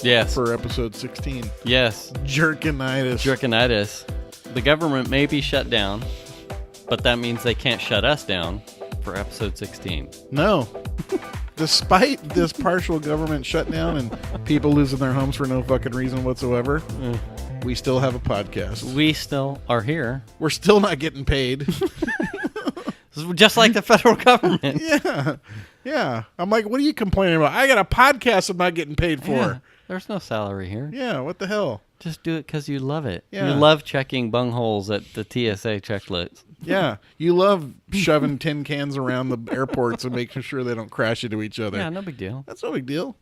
Yes. For episode 16. Yes. Jerkinitis. The government may be shut down, but that means they can't shut us down for episode 16. No. Despite this partial government shutdown and people losing their homes for no fucking reason whatsoever, we still have a podcast. We still are here. We're still not getting paid. Just like the federal government. Yeah. I'm like, what are you complaining about? I got a podcast I'm not getting paid for. Yeah, there's no salary here. Yeah, what the hell? Just do it because you love it. Yeah. You love checking bungholes at the TSA checklist. Yeah, you love shoving tin cans around the airports and making sure they don't crash into each other. Yeah, no big deal. That's no big deal.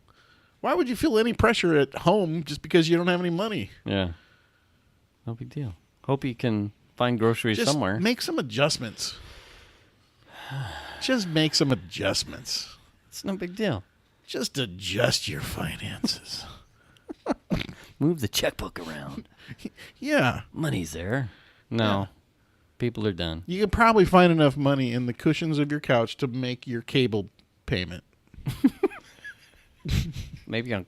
Why would you feel any pressure at home just because you don't have any money? Yeah. No big deal. Hope you can find groceries Just somewhere. make some adjustments. Just make some adjustments. It's no big deal. Just adjust your finances. Move the checkbook around. Yeah. Money's there. No. Yeah. People are done. You could probably find enough money in the cushions of your couch to make your cable payment. Maybe on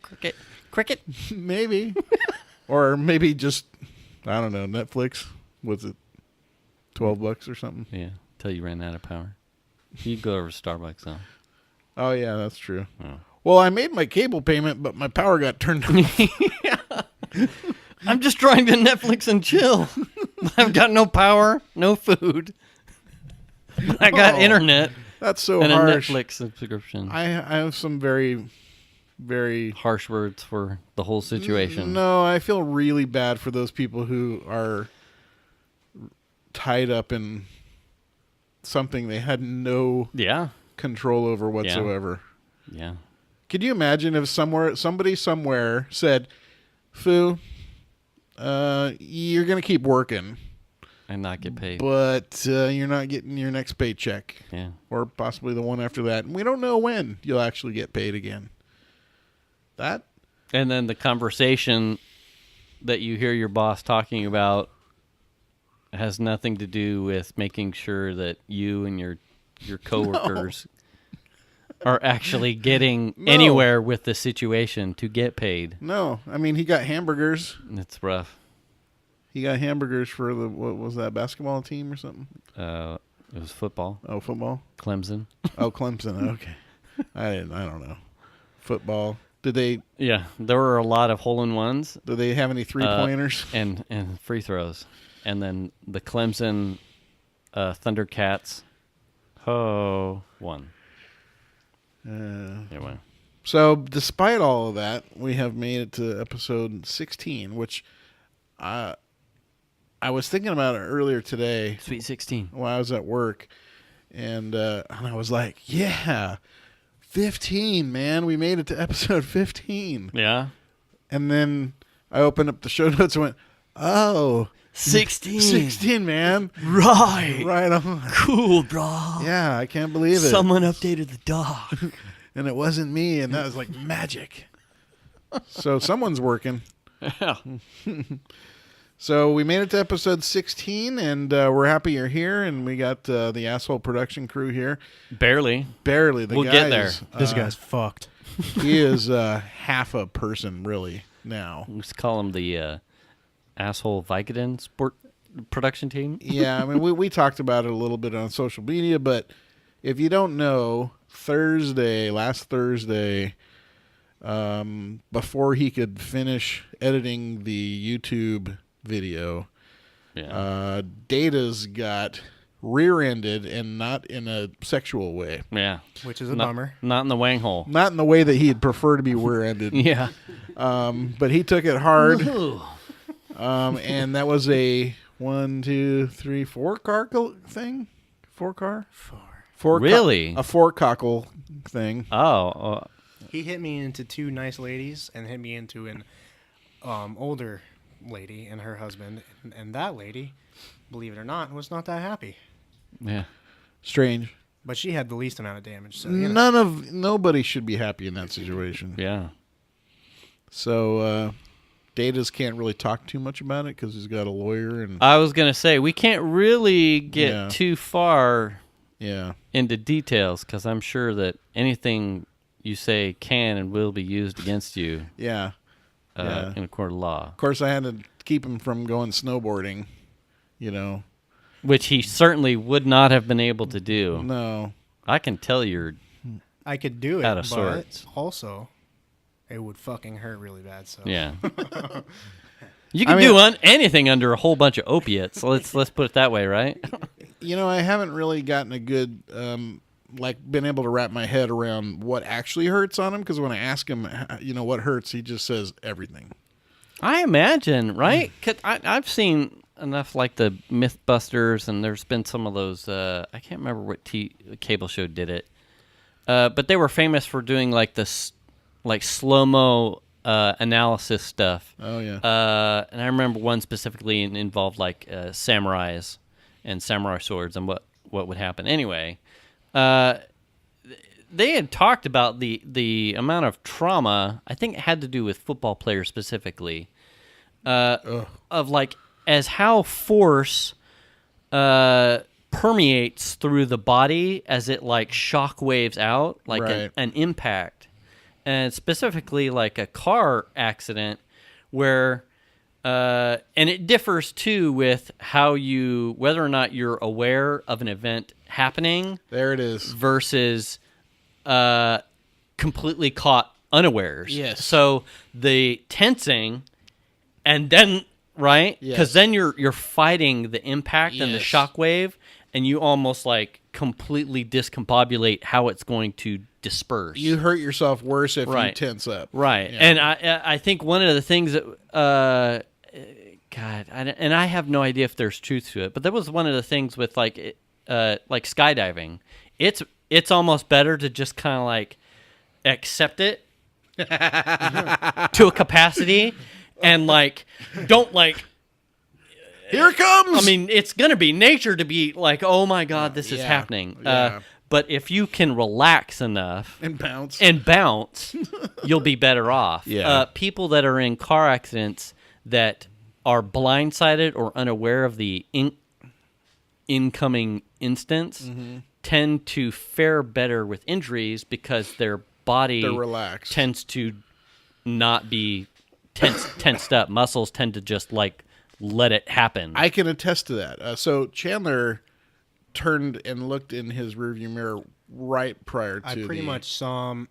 Cricket? Maybe. Or maybe just, I don't know, Netflix. Was it $12 or something? Yeah, till you ran out of power. You go over to Starbucks, though. Oh, yeah, that's true. Oh. Well, I made my cable payment, but my power got turned off. I'm just trying to Netflix and chill. I've got no power, no food. I got internet. That's so and harsh. a Netflix subscription. I have some very, very harsh words for the whole situation. No, I feel really bad for those people who are tied up in something they had no control over whatsoever. Yeah. Could you imagine if somebody somewhere said, "Fu, you're going to keep working and not get paid, but you're not getting your next paycheck, or possibly the one after that, and we don't know when you'll actually get paid again." That, and then the conversation that you hear your boss talking about has nothing to do with making sure that you and your coworkers are actually getting anywhere with the situation to get paid. No, I mean, he got hamburgers. It's rough. He got hamburgers for what was that, basketball team or something? It was football. Oh, football? Clemson. Oh, Clemson. Okay. I don't know. Football. Did they? Yeah, there were a lot of hole-in-ones. Did they have any three-pointers? And free throws. And then the Clemson Thundercats won. Anyway. So, despite all of that, we have made it to episode 16, which I was thinking about it earlier today. Sweet 16. While I was at work, and I was like, yeah, 15, man. We made it to episode 15. Yeah. And then I opened up the show notes and went, oh, 16. 16, man. Right. Right on. Cool, bro. Yeah, I can't believe it. Someone updated the doc. And it wasn't me, and that was like magic. So someone's working. Yeah. So we made it to episode 16, and we're happy you're here, and we got the asshole production crew here. Barely. We'll get there. This guy's fucked. He is half a person, really, now. Let's call him the asshole Vicodin sport production team. Yeah, I mean, we talked about it a little bit on social media, but if you don't know, last Thursday, before he could finish editing the YouTube video, Dataz got rear-ended, and not in a sexual way. Yeah. Which is a bummer. Not in the wang hole. Not in the way that he'd prefer to be rear-ended. Yeah. But he took it hard. And that was a 4-car thing? 4-car? Four. Really? A four-cockle thing. Oh. He hit me into two nice ladies and hit me into an older lady and her husband. And that lady, believe it or not, was not that happy. Yeah. Strange. But she had the least amount of damage. So, nobody should be happy in that situation. Yeah. So, Dataz can't really talk too much about it because he's got a lawyer. And I was going to say, we can't really get too far into details because I'm sure that anything you say can and will be used against you. Yeah. in a court of law. Of course, I had to keep him from going snowboarding, Which he certainly would not have been able to do. No. I can tell you're I could do it, out of but sorts. also it would fucking hurt really bad. So Yeah. You can do anything under a whole bunch of opiates. Let's put it that way, right? I haven't really gotten a good, been able to wrap my head around what actually hurts on him. Because when I ask him, what hurts, he just says everything. I imagine, right? 'Cause I've seen enough like the Mythbusters, and there's been some of those. I can't remember what cable show did it, but they were famous for doing like this, like slow-mo analysis stuff. Oh yeah. And I remember one specifically involved like samurais and samurai swords and what would happen. Anyway, they had talked about the amount of trauma. I think it had to do with football players specifically, of like as how force permeates through the body as it like shock waves out, like an impact. And specifically like a car accident where, and it differs too with whether or not you're aware of an event happening. There it is. Versus completely caught unawares. Yes. So the tensing and then, right? Because then you're fighting the impact and the shock wave, and you almost like completely discombobulate how it's going to disperse. You hurt yourself worse if you tense up. Right. Yeah. And I think one of the things that, I have no idea if there's truth to it, but that was one of the things with like skydiving. It's almost better to just kind of like accept it to a capacity and like, don't like, here it comes. I mean, it's going to be nature to be like, oh my God, this is happening. Yeah. But if you can relax enough and bounce, you'll be better off. Yeah. People that are in car accidents that are blindsided or unaware of the incoming instance tend to fare better with injuries because their body tends to not be tensed up. Muscles tend to just like let it happen. I can attest to that. So Chandler turned and looked in his rearview mirror right prior to I pretty much saw him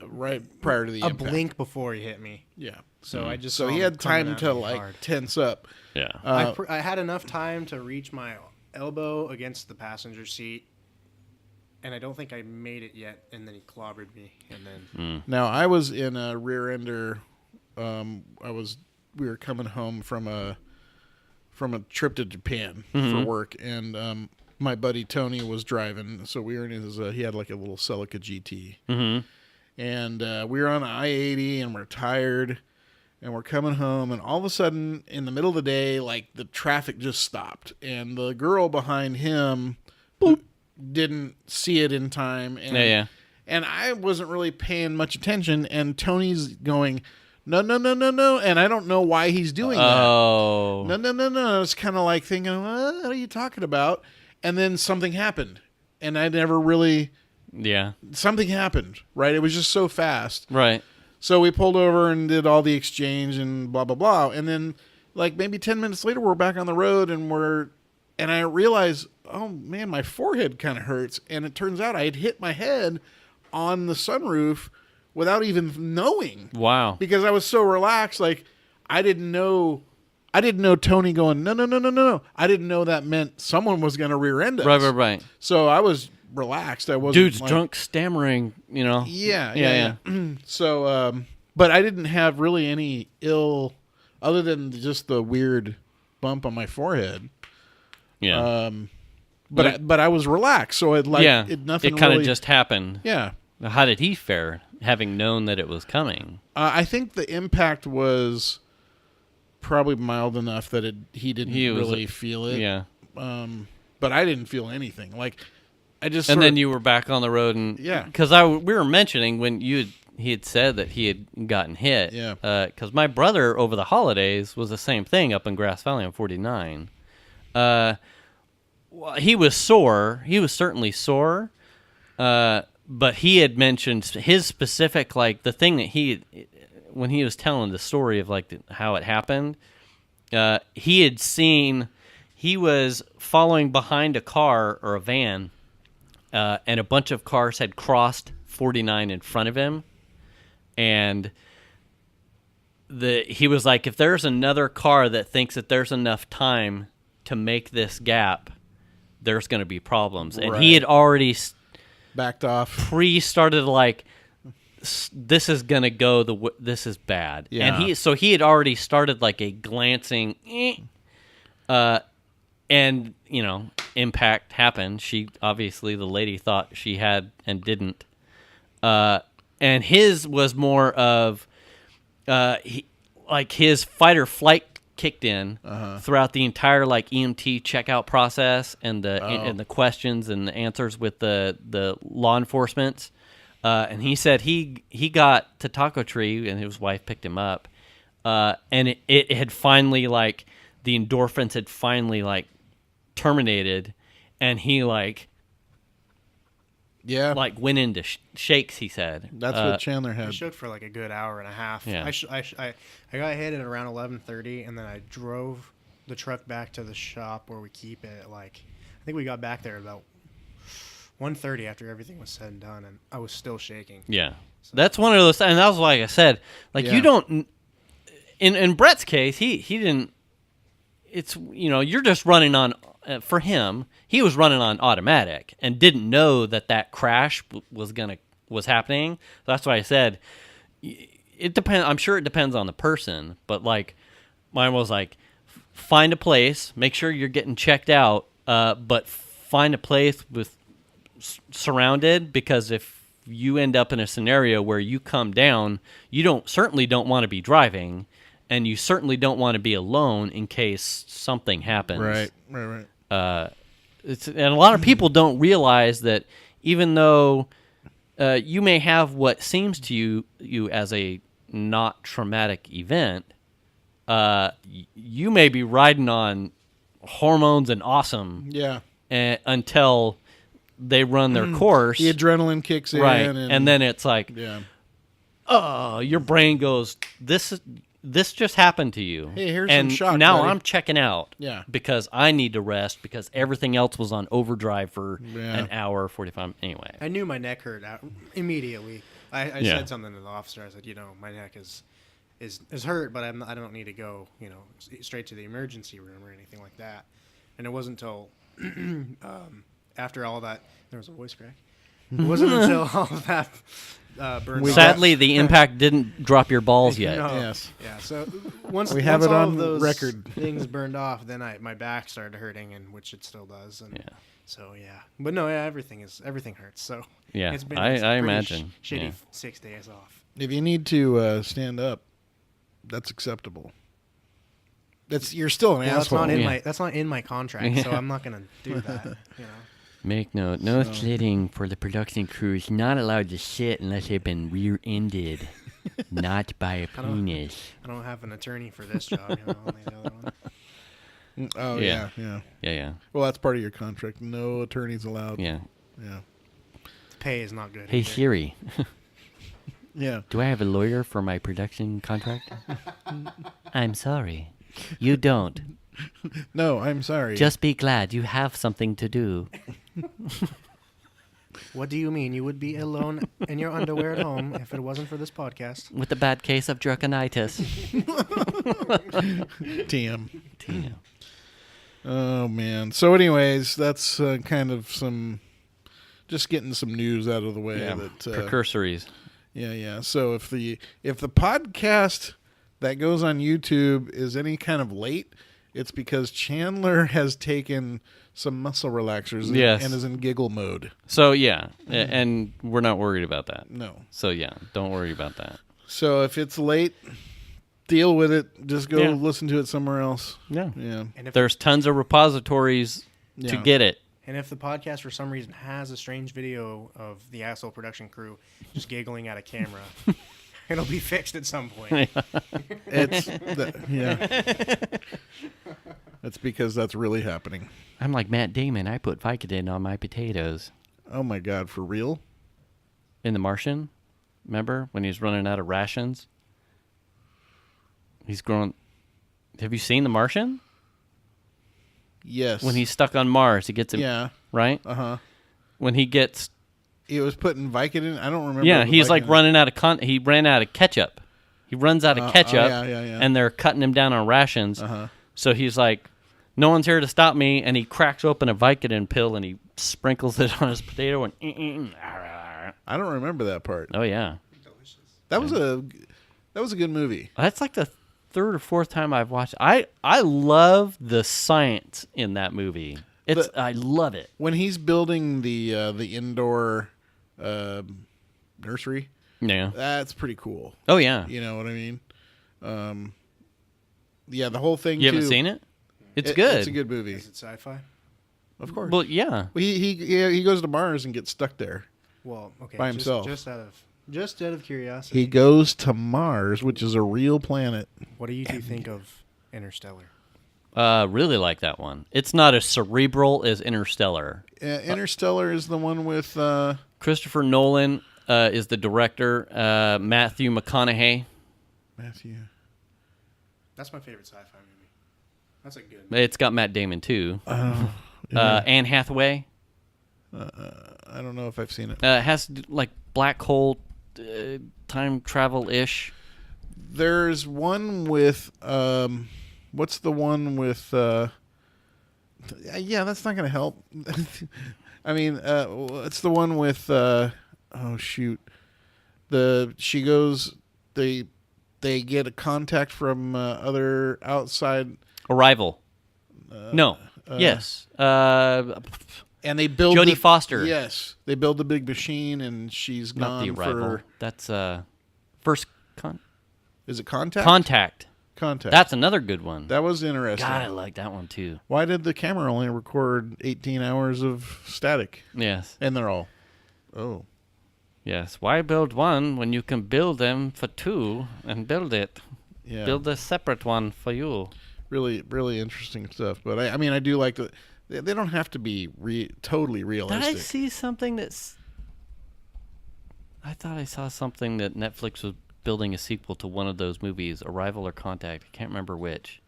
right prior to the impact. blink before he hit me. Yeah. So I just so he had time to like tense up. Yeah. I had enough time to reach my elbow against the passenger seat, and I don't think I made it yet. And then he clobbered me, and then Now I was in a rear ender. We were coming home from a trip to Japan for work, and my buddy Tony was driving. So we were in his. He had like a little Celica GT, and we were on I-80, and we're tired, and we're coming home, and all of a sudden, in the middle of the day, like the traffic just stopped, and the girl behind him didn't see it in time, and and I wasn't really paying much attention, and Tony's going, no, and I don't know why he's doing that. Oh. No. It's kind of like thinking, what are you talking about? And then something happened, and I never really... Yeah. Something happened, right? It was just so fast. Right. So we pulled over and did all the exchange and blah, blah, blah. And then, like, maybe 10 minutes later, we're back on the road, and I realized, oh, man, my forehead kind of hurts. And it turns out I had hit my head on the sunroof without even knowing. Wow. Because I was so relaxed, like, I didn't know Tony going, no. I didn't know that meant someone was going to rear end us. Right. So I was relaxed. I wasn't Dude's like, drunk, stammering, you know. Yeah. So, but I didn't have really any ill, other than just the weird bump on my forehead. Yeah. But I was relaxed, so nothing. It kind of really, just happened. Yeah. How did he fare, having known that it was coming? I think the impact was probably mild enough that he didn't really feel it. Yeah. But I didn't feel anything. Like, I just. And then you were back on the road, and because we were mentioning when he had said that he had gotten hit. Yeah. Because my brother over the holidays was the same thing up in Grass Valley on 49. Well, he was sore. He was certainly sore. But he had mentioned his specific, like, the thing that when he was telling the story of like how it happened, he was following behind a car or a van, and a bunch of cars had crossed 49 in front of him, and he was like, if there's another car that thinks that there's enough time to make this gap, there's going to be problems. And he had already backed off. Started like, this is going to go, this is bad. Yeah. And he had already started like a glancing, and, impact happened. She, obviously, the lady thought she had and didn't. And his was more of, his fight or flight kicked in throughout the entire like EMT checkout process and the questions and the answers with the law enforcement. And he said he got to Taco Tree and his wife picked him up, and it had finally like the endorphins had finally like terminated, and he like went into shakes. He said that's what Chandler had. I shook for like a good hour and a half. Yeah. I got hit at around 11:30, and then I drove the truck back to the shop where we keep it. Like, I think we got back there about 1:30 after everything was said and done, and I was still shaking. Yeah, so that's one of those, and that was like I said, like you don't. In Brett's case, he didn't. It's you're just running on. For him, he was running on automatic and didn't know that crash was happening. That's why I said it depends. I'm sure it depends on the person, but like mine was like find a place, make sure you're getting checked out, but find a place with surrounded, because if you end up in a scenario where you come down, you certainly don't want to be driving, and you certainly don't want to be alone in case something happens. Right. And a lot of people don't realize that even though you may have what seems to you as a not traumatic event, you may be riding on hormones and awesome. Yeah. Until they run their course. The adrenaline kicks in. Right. And then it's like, your brain goes, this just happened to you. Hey, here's and some shock, now buddy. I'm checking out. Yeah. Because I need to rest because everything else was on overdrive for an hour, 45. Anyway. I knew my neck hurt immediately. I said something to the officer. I said, my neck is hurt, but I don't need to go, straight to the emergency room or anything like that. And it wasn't until after all that, there was a voice crack. It wasn't until all of that burned off. Sadly, the impact didn't drop your balls yet. No. Yes. Yeah. So once we have once it all on of those record. things burned off, then my back started hurting, and which it still does. And Yeah. So but no, everything hurts. So Yeah, it's been I pretty imagine. shitty 6 days off. If you need to stand up, that's acceptable. You're still an asshole. That's not in my contract, so I'm not gonna do that. Make note: no sitting for the production crew is not allowed to sit unless they've been rear-ended, not by a penis. I don't have an attorney for this job. Only the other one. Oh yeah. Well, that's part of your contract. No attorneys allowed. Yeah. Yeah. The pay is not good. Hey either. Siri. Yeah. Do I have a lawyer for my production contract? I'm sorry. You don't. No, I'm sorry. Just be glad you have something to do. What do you mean? You would be alone in your underwear at home if it wasn't for this podcast. With a bad case of Jerkinitis. TM. Oh man. So, anyways, that's kind of just getting some news out of the way. Yeah, that precursories. Yeah. So if the podcast that goes on YouTube is any kind of late, it's because Chandler has taken some muscle relaxers and is in giggle mode. So yeah, and we're not worried about that. No. So yeah, don't worry about that. So if it's late, deal with it. Just go listen to it somewhere else. Yeah. Yeah. And There's tons of repositories to get it. And if the podcast for some reason has a strange video of the asshole production crew just giggling at a camera, it'll be fixed at some point. That's because that's really happening. I'm like Matt Damon. I put Vicodin on my potatoes. Oh my God, for real? In The Martian, remember when he's running out of rations? He's growing. Have you seen The Martian? Yes. When he's stuck on Mars, he gets him. Yeah. Right? Uh-huh. When he gets... He was putting Vicodin. I don't remember. Yeah, he's like running out of... He ran out of ketchup. He runs out of ketchup, and they're cutting him down on rations. Uh-huh. So he's like, no one's here to stop me, and he cracks open a Vicodin pill, and he sprinkles it on his potato, and... I don't remember that part. Oh, yeah. That was a good movie. That's like the third or fourth time I've watched it. I love the science in that movie. I love it. When he's building the indoor nursery, Yeah. that's pretty cool. Oh, yeah. You know what I mean? Yeah, the whole thing. You haven't seen it? It's good. It's a good movie. Is it sci-fi? Of course. Well, yeah. He goes to Mars and gets stuck there. Well, okay. By himself. Just out of curiosity. He goes to Mars, which is a real planet. What do you two think of Interstellar? Really like that one. It's not as cerebral as Interstellar. Interstellar is the one with Christopher Nolan is the director. Matthew McConaughey. Matthew. That's my favorite sci-fi movie. That's a good movie. It's got Matt Damon too. Yeah. Anne Hathaway. I don't know if I've seen it. It has like black hole time travel ish. There's one with what's the one with yeah, that's not going to help. I mean, it's the one with oh shoot. She goes they get a contact from other outside Arrival. No. Yes. and they build Jodie Foster. Yes. They build the big machine and she's Not gone the Arrival. That's first Is it Contact? Contact. Contact. That's another good one. That was interesting. God, I like that one too. Why did the camera only record 18 hours of static? Yes. And they're all, oh. Yes. Why build one when you can build them for two and build it? Yeah. Build a separate one for you. Really, really interesting stuff. But I mean, I do like the. They don't have to be totally realistic. Did I see something that's... I thought I saw something that Netflix was building a sequel to one of those movies, Arrival or Contact. I can't remember which.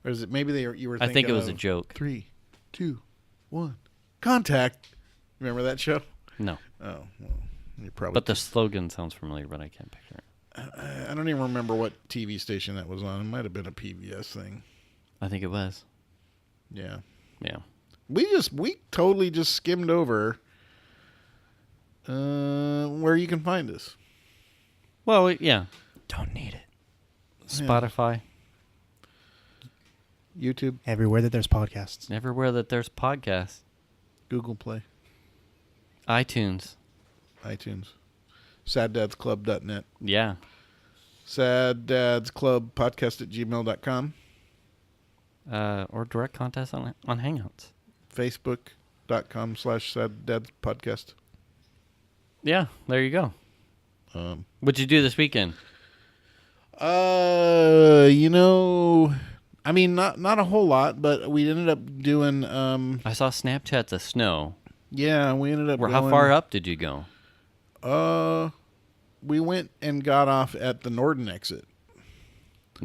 Or is it maybe you were thinking I think it was of a joke. 3, 2, 1. Contact. Remember that show? No. Oh, well, you probably. But the slogan sounds familiar, but I can't picture it. I don't even remember what TV station that was on. It might have been a PBS thing. I think it was. Yeah. Yeah. We totally just skimmed over where you can find us. Well, yeah. Don't need it. Spotify. YouTube, Everywhere that there's podcasts. Everywhere that there's podcasts. Google Play, iTunes. SadDadsClub.net. Yeah. SadDadsClubPodcast@gmail.com. Or direct contest on Hangouts. Facebook.com/SadDadsPodcast. Yeah, there you go. What'd you do this weekend? I mean, not a whole lot, but we ended up doing. I saw Snapchats of snow. Yeah, we ended up. How far up did you go? We went and got off at the Norden exit.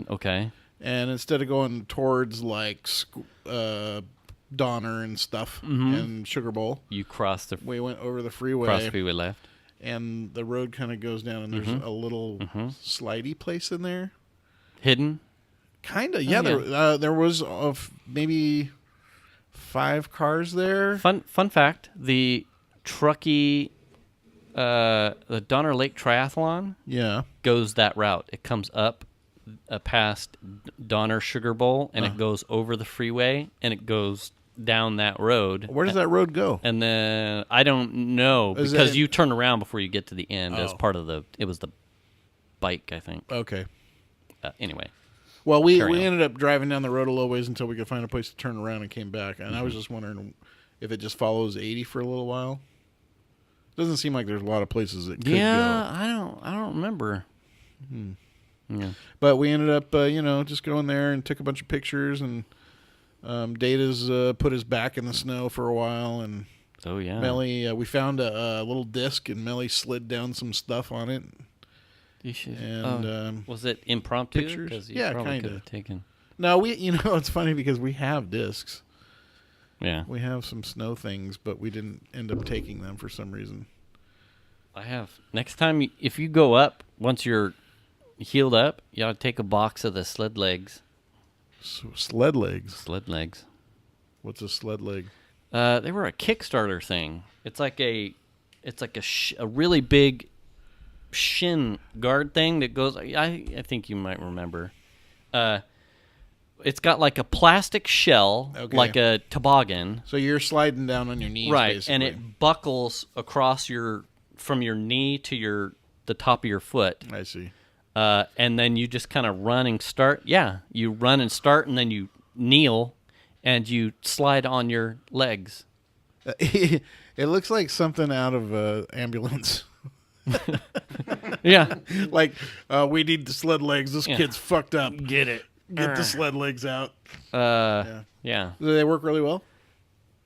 Okay. And instead of going towards like Donner and stuff and Sugar Bowl, You crossed the we went over the freeway. cross the freeway left. And the road kind of goes down, and there's a little slidey place in there. Hidden. Kind of, yeah. There was maybe 5 cars there. Fun fact: the Truckee, the Donner Lake Triathlon, goes that route. It comes up past Donner Sugar Bowl, and it goes over the freeway, and it goes down that road. Where does that road go? And then I don't know, because you turn around before you get to the end as part of it was the bike, I think. Okay. Anyway. Well, we ended up driving down the road a little ways until we could find a place to turn around and came back. And I was just wondering if it just follows 80 for a little while. Doesn't seem like there's a lot of places it could go. I don't remember. Yeah. But we ended up, just going there and took a bunch of pictures. And Dataz put his back in the snow for a while. And oh, yeah. Melly, we found a little disc, and Melly slid down some stuff on it. You should. And was it impromptu? pictures? 'Cause you Yeah, probably kinda. could have taken. No, it's funny because we have discs. Yeah. We have some snow things, but we didn't end up taking them for some reason. I have. Next time, if you go up, once you're healed up, you ought to take a box of the sled legs. Sled legs. Sled legs. What's a sled leg? They were a Kickstarter thing. It's like a really big shin guard thing that goes. I think you might remember. It's got like a plastic shell, like a toboggan. So you're sliding down on your knees, Right, basically. and it buckles across from your knee to the top of your foot. I see. And then you just kind of run and start. Yeah, you run and start, and then you kneel, and you slide on your legs. It looks like something out of an ambulance. Yeah. Like, we need the sled legs. This kid's fucked up. Get it. Get the sled legs out. Yeah. Do they work really well?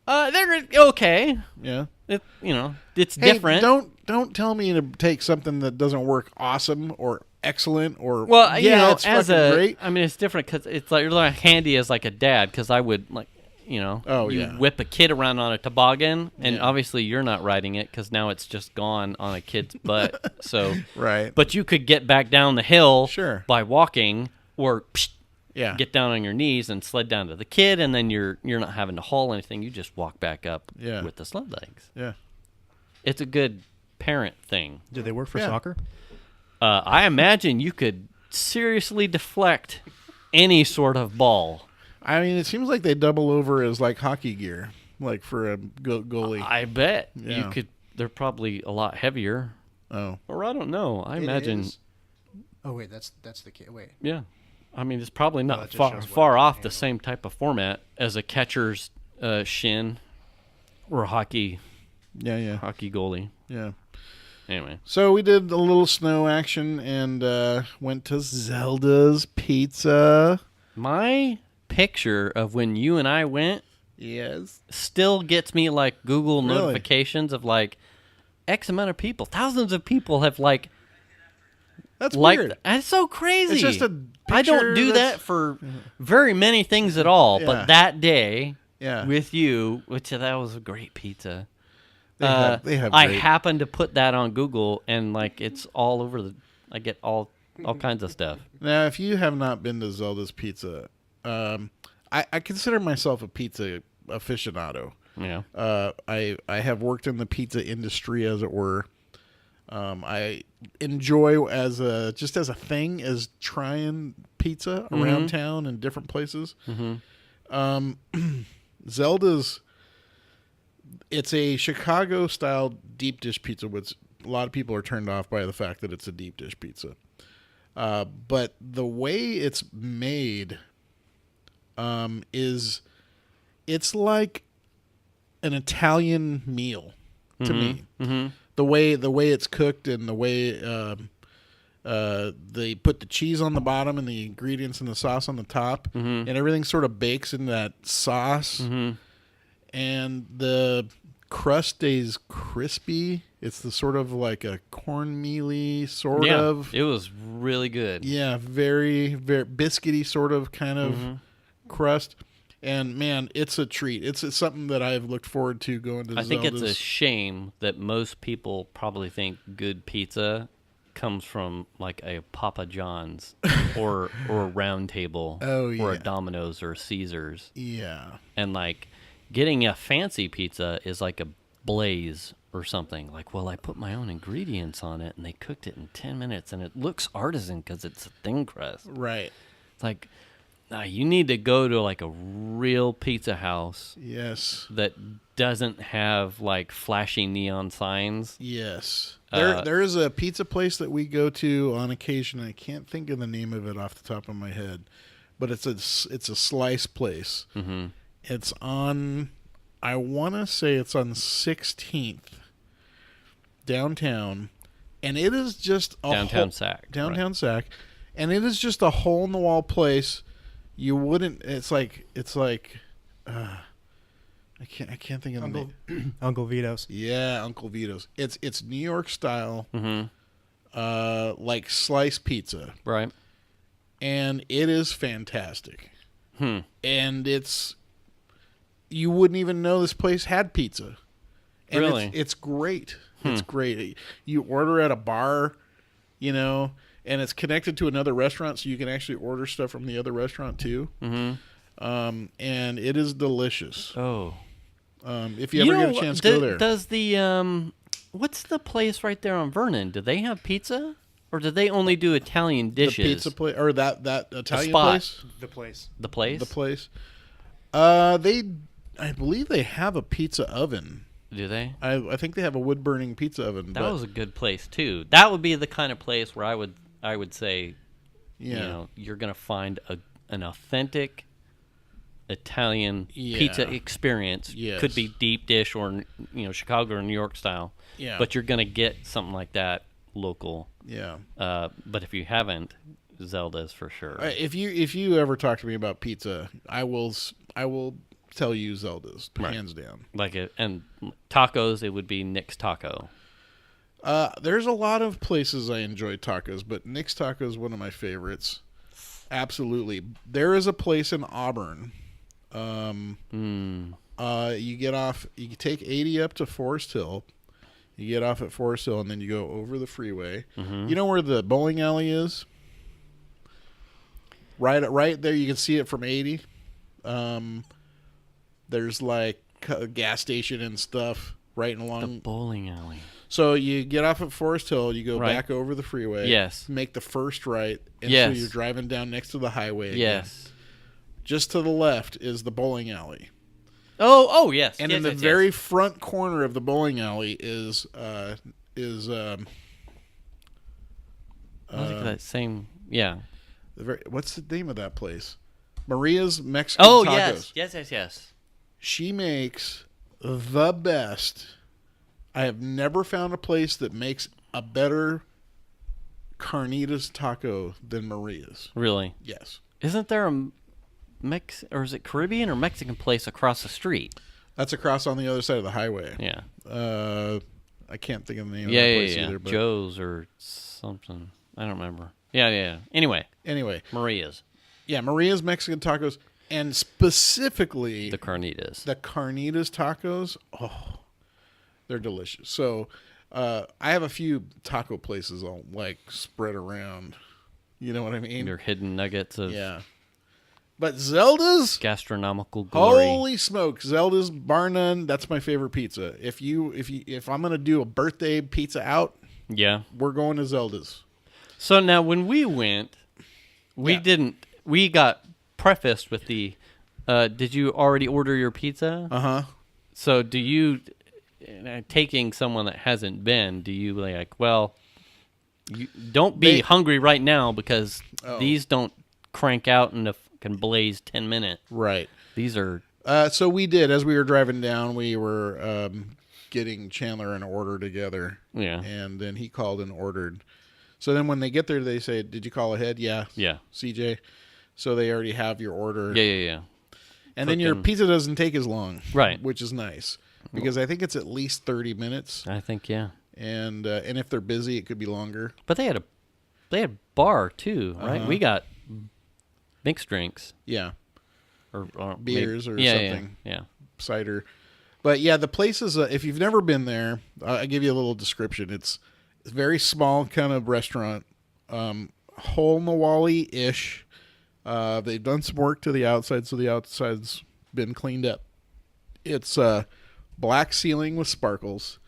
They're okay. Yeah. It's Hey, different. Don't tell me to take something that doesn't work awesome or excellent or it's as great. I mean, it's different because it's like you're like handy as like a dad because I would like, whip a kid around on a toboggan, and obviously you're not riding it because now it's just gone on a kid's butt. So Right. but you could get back down the hill by walking or Yeah. get down on your knees and sled down to the kid, and then you're not having to haul anything. You just walk back up with the sled legs. Yeah. It's a good parent thing. Do they work for soccer? I imagine you could seriously deflect any sort of ball. I mean, it seems like they double over as like hockey gear, like for a goalie. I bet Yeah. you could. They're probably a lot heavier. Oh. Or I don't know. I imagine. Is. Oh wait, that's the kid. Wait. Yeah. I mean, it's probably not that just far shows far what off handle. the same type of format as a catcher's shin or a hockey goalie. Yeah. Anyway. So we did a little snow action and went to Zelda's Pizza. My picture of when you and I went Yes. still gets me like Google Really? notifications of like X amount of people. Thousands of people have like That's liked weird. That's so crazy. It's just a I don't picture do that's- that for very many things at all, Yeah. but that day Yeah. with you, which that was a great pizza. They have I great- happened to put that on Google, and like it's all over I get all kinds of stuff. Now, if you have not been to Zelda's Pizza, I consider myself a pizza aficionado. Yeah. I have worked in the pizza industry, as it were. I enjoy as a thing as trying pizza around town and different places. Zelda's, it's a Chicago style deep dish pizza, which a lot of people are turned off by the fact that it's a deep dish pizza. But the way it's made is it's like an Italian meal to me. Mm-hmm. The way it's cooked and the way they put the cheese on the bottom and the ingredients and the sauce on the top, and everything sort of bakes in that sauce, and the crust stays crispy. It's the sort of like a cornmealy sort of. It was really good. Yeah, very, very biscuity sort of kind of crust. And man, it's a treat. It's something that I've looked forward to going to. I think it's a Zelda's. shame that most people probably think good pizza comes from like a Papa John's or a Round Table or a Domino's or Caesar's. Yeah. And like getting a fancy pizza is like a Blaze or something. Like, well, I put my own ingredients on it and they cooked it in 10 minutes and it looks artisan because it's a thin crust. Right. It's like, you need to go to like a real pizza house. Yes. That doesn't have like flashy neon signs. Yes. There is a pizza place that we go to on occasion. I can't think of the name of it off the top of my head, but it's a slice place. Mm-hmm. It's on, I want to say it's on 16th downtown, and it is just a Downtown Sac. And it is just a hole in the wall place. You wouldn't. It's like. I can't think of the name. Uncle Vito's. Yeah, Uncle Vito's. It's New York style. Mm-hmm. like sliced pizza. Right. And it is fantastic. And you wouldn't even know this place had pizza. And really? It's great. It's great. You order at a bar, and it's connected to another restaurant, so you can actually order stuff from the other restaurant too. And it is delicious. Oh. If you ever get a chance, go there. Does the what's the place right there on Vernon? Do they have pizza, or do they only do Italian dishes? The pizza place, or that Italian spot. place? The place. The place. The place. I believe they have a pizza oven. Do they? I think they have a wood burning pizza oven. That was a good place too. That would be the kind of place where I would say, you're gonna find an authentic Italian pizza experience. Yes. Could be deep dish or Chicago or New York style. Yeah. But you're gonna get something like that local. Yeah. But if you haven't, Zelda's for sure. If you ever talk to me about pizza, I will tell you Zelda's hands down. And tacos, it would be Nick's Taco. There's a lot of places I enjoy tacos, but Nick's Taco is one of my favorites. Absolutely. There is a place in Auburn. You take 80 up to Forest Hill. You get off at Forest Hill, and then you go over the freeway. You know where the bowling alley is? Right there, you can see it from 80. There's like a gas station and stuff right along the bowling alley. So you get off at Forest Hill, you go back over the freeway. Yes. Make the first right, and yes. so you're driving down next to the highway again. Yes. Just to the left is the bowling alley. Oh yes. And yes, in the very front corner of the bowling alley is I think that same what's the name of that place? Maria's Mexican Tacos. Yes. She makes the best. I have never found a place that makes a better carnitas taco than Maria's. Really? Yes. Isn't there a or is it Caribbean or Mexican place across the street? That's across on the other side of the highway. Yeah. I can't think of the name of that place either. But Joe's or something. I don't remember. Yeah. Anyway, Maria's. Yeah, Maria's Mexican Tacos, and specifically the carnitas. The carnitas tacos, they're delicious. So I have a few taco places I'll spread around. You know what I mean? Your hidden nuggets of But Zelda's gastronomical glory. Holy smokes, Zelda's bar none. That's my favorite pizza. If I'm gonna do a birthday pizza out, we're going to Zelda's. So now when we went, we got prefaced with the, did you already order your pizza? Uh-huh. So do you, taking someone that hasn't been, do you you don't be hungry right now because these don't crank out in a fucking blaze 10 minutes. Right. These are. So we did, as we were driving down, we were getting Chandler an order together. Yeah. And then he called and ordered. So then when they get there, they say, did you call ahead? Yeah. Yeah. CJ. So they already have your order. Yeah. And then your pizza doesn't take as long. Right. Which is nice. Because I think it's at least 30 minutes. I think, yeah. And if they're busy, it could be longer. But they had bar too, right? We got mixed drinks. Yeah. Or beers or something. Yeah. Cider. But yeah, the place is, if you've never been there, I'll give you a little description. It's a very small kind of restaurant. Hole in the wall-ish. They've done some work to the outside, so the outside's been cleaned up. It's black ceiling with sparkles.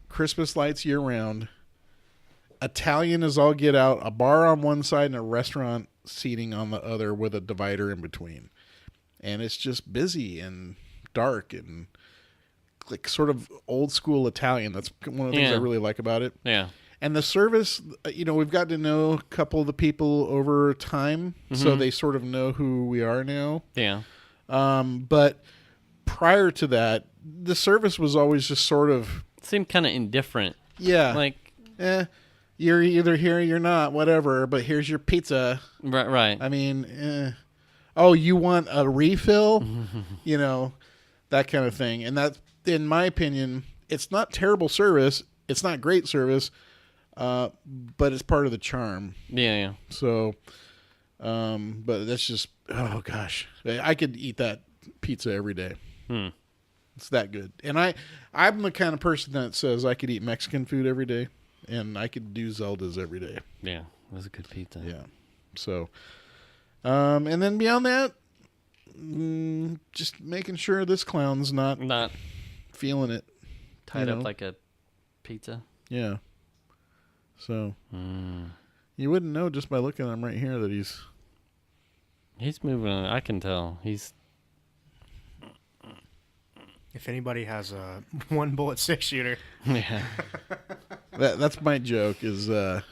Christmas lights year-round. Italian is all get out. A bar on one side and a restaurant seating on the other with a divider in between. And it's just busy and dark and like sort of old school Italian. That's one of the things I really like about it. Yeah. And the service, we've gotten to know a couple of the people over time, so they sort of know who we are now. Yeah. But prior to that, the service was always just sort of... seemed kind of indifferent. Yeah. You're either here or you're not, whatever, but here's your pizza. Right. I mean, you want a refill? That kind of thing. And that, in my opinion, it's not terrible service. It's not great service, but it's part of the charm. Yeah. So, but that's just, oh gosh, I could eat that pizza every day. It's that good. And I'm the kind of person that says I could eat Mexican food every day, and I could do Zeldas every day. Yeah, it was a good pizza. Yeah. So, and then beyond that, just making sure this clown's not feeling it. Tied up like a pizza. Yeah. So, you wouldn't know just by looking at him right here that he's moving. I can tell. If anybody has a 1-bullet 6-shooter. Yeah. That's my joke is I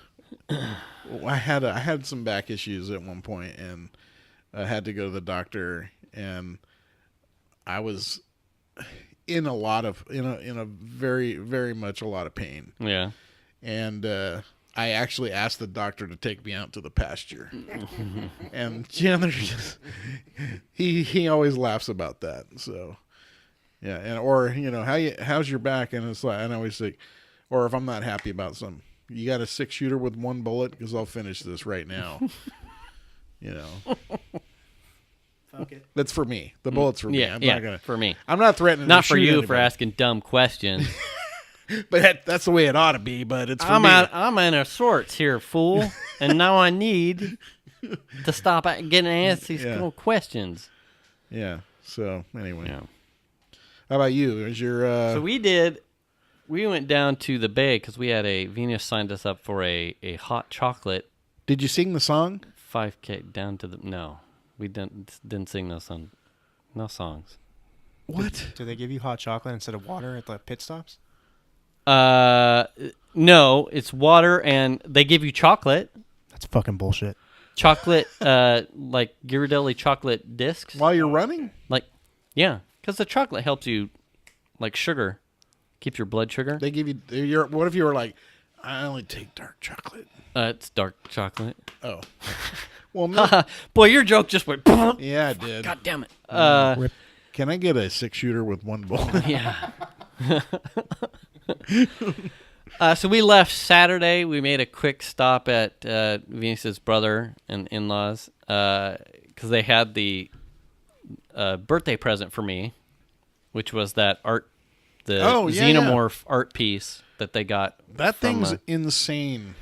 had some back issues at one point, and I had to go to the doctor, and I was in a very, very much a lot of pain. Yeah. And I actually asked the doctor to take me out to the pasture. And Chandler he always laughs about that. So yeah, and or how's your back? And it's like, and I always say, or if I'm not happy about something, you got a 6-shooter with 1 bullet, because I'll finish this right now. Fuck it. That's for me. The bullet's for me. Yeah, not gonna, for me. I'm not threatening. Not to for shoot you anybody. for asking dumb questions. But that's the way it ought to be. But it's for me. I'm in a sorts here, fool, and now I need to stop getting asked these little questions. Yeah. So anyway. Yeah. How about you? Is your So we went down to the bay because we had Venus signed us up for a hot chocolate. Did you sing the song? 5K down to the no, we didn't sing no songs. What? Do they give you hot chocolate instead of water at the pit stops? No, it's water, and they give you chocolate. That's fucking bullshit. Chocolate, like Ghirardelli chocolate discs. While you're running? Yeah, because the chocolate helps you, like sugar, keeps your blood sugar. They give you. What if you were like, I only take dark chocolate? It's dark chocolate. Oh, well, boy, your joke just went. Yeah, it did. God damn it. Rip. Can I get a 6-shooter with 1 bullet? Yeah. So we left Saturday. We made a quick stop at Venus's brother and in-laws because they had the birthday present for me, which was that xenomorph art piece that they got. That from, thing's insane.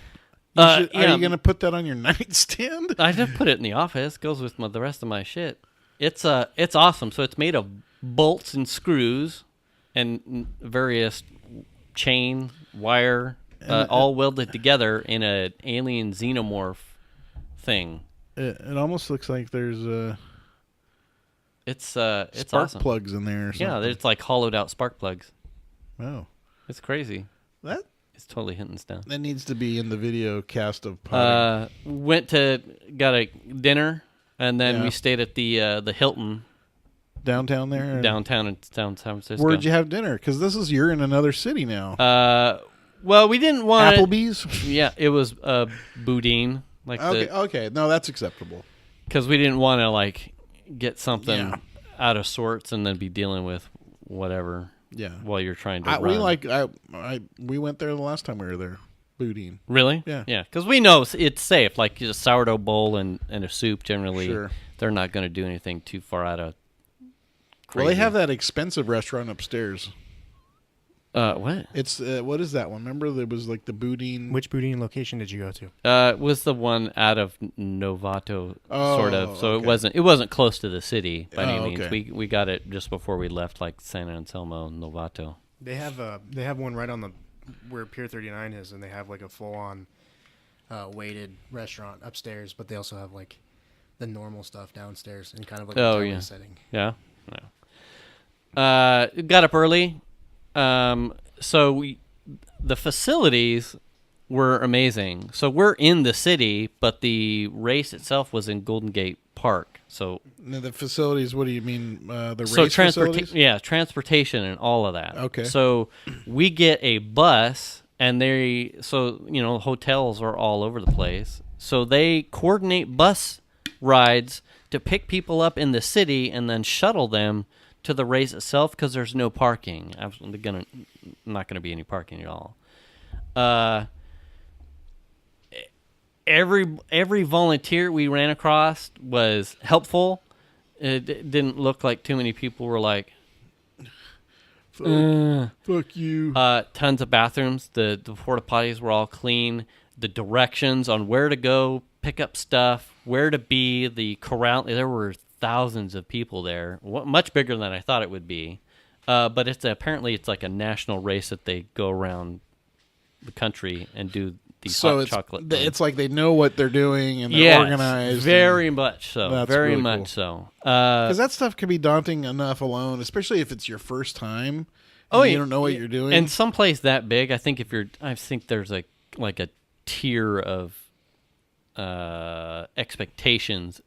yeah. Are you going to put that on your nightstand? I just put it in the office. Goes with the rest of my shit. It's awesome. So it's made of bolts and screws and various chain, wire, all welded together in an alien xenomorph thing. It almost looks like there's It's spark awesome. plugs in there or something. Yeah, it's like hollowed out spark plugs. Oh. It's crazy. It's totally hitting us down. That needs to be in the video cast of potting. Got a dinner, and then we stayed at the Hilton Downtown there? downtown in San Francisco. Where'd you have dinner? Because you're in another city now. Well, we didn't want Applebee's? Yeah, it was Boudin. Okay. No, that's acceptable. Because we didn't want to get something out of sorts and then be dealing with whatever. Yeah. While you're trying to run. We went there the last time we were there. Boudin. Really? Yeah. Yeah, because we know it's safe. Like a sourdough bowl and a soup, generally, they're not going to do anything too far out of crazy. Well, they have that expensive restaurant upstairs. What? It's what is that one? Remember there was the Boudin. Which Boudin location did you go to? It was the one out of Novato, Oh, sort of. So okay. it wasn't close to the city by any means. Okay. We got it just before we left, like San Anselmo, Novato. They have one right on where Pier 39 is, and they have a full on weighted restaurant upstairs, but they also have the normal stuff downstairs in kind of a family setting. Yeah. Got up early. So the facilities were amazing. So we're in the city, but the race itself was in Golden Gate Park. So the facilities. What do you mean? The race facilities? Yeah, transportation and all of that. Okay. So we get a bus, and hotels are all over the place. So they coordinate bus rides to pick people up in the city and then shuttle them to the race itself because there's no parking. Absolutely not going to be any parking at all. Every volunteer we ran across was helpful. It didn't look like too many people were like, fuck you. Tons of bathrooms. The porta potties were all clean. The directions on where to go, pick up stuff, where to be, the corral. There were thousands of people there, much bigger than I thought it would be. But apparently it's like a national race that they go around the country and do these hot chocolate things. It's like they know what they're doing and they're organized. Very much so. That's very really much cool. so. Because that stuff can be daunting enough alone, especially if it's your first time. You don't know what you're doing. And someplace that big, I think there's a tier of expectations.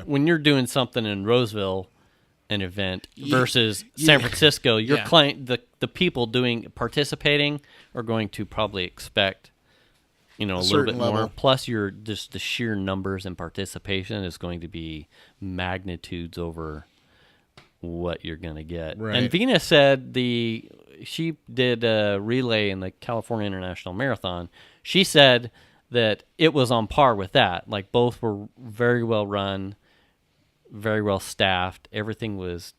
When you're doing something in Roseville, an event versus San Francisco, your client, the people participating are going to probably expect, a little bit more. Plus, just the sheer numbers and participation is going to be magnitudes over what you're going to get. Right. And Venus said she did a relay in the California International Marathon. She said that it was on par with that. Like both were very well run, very well staffed. Everything was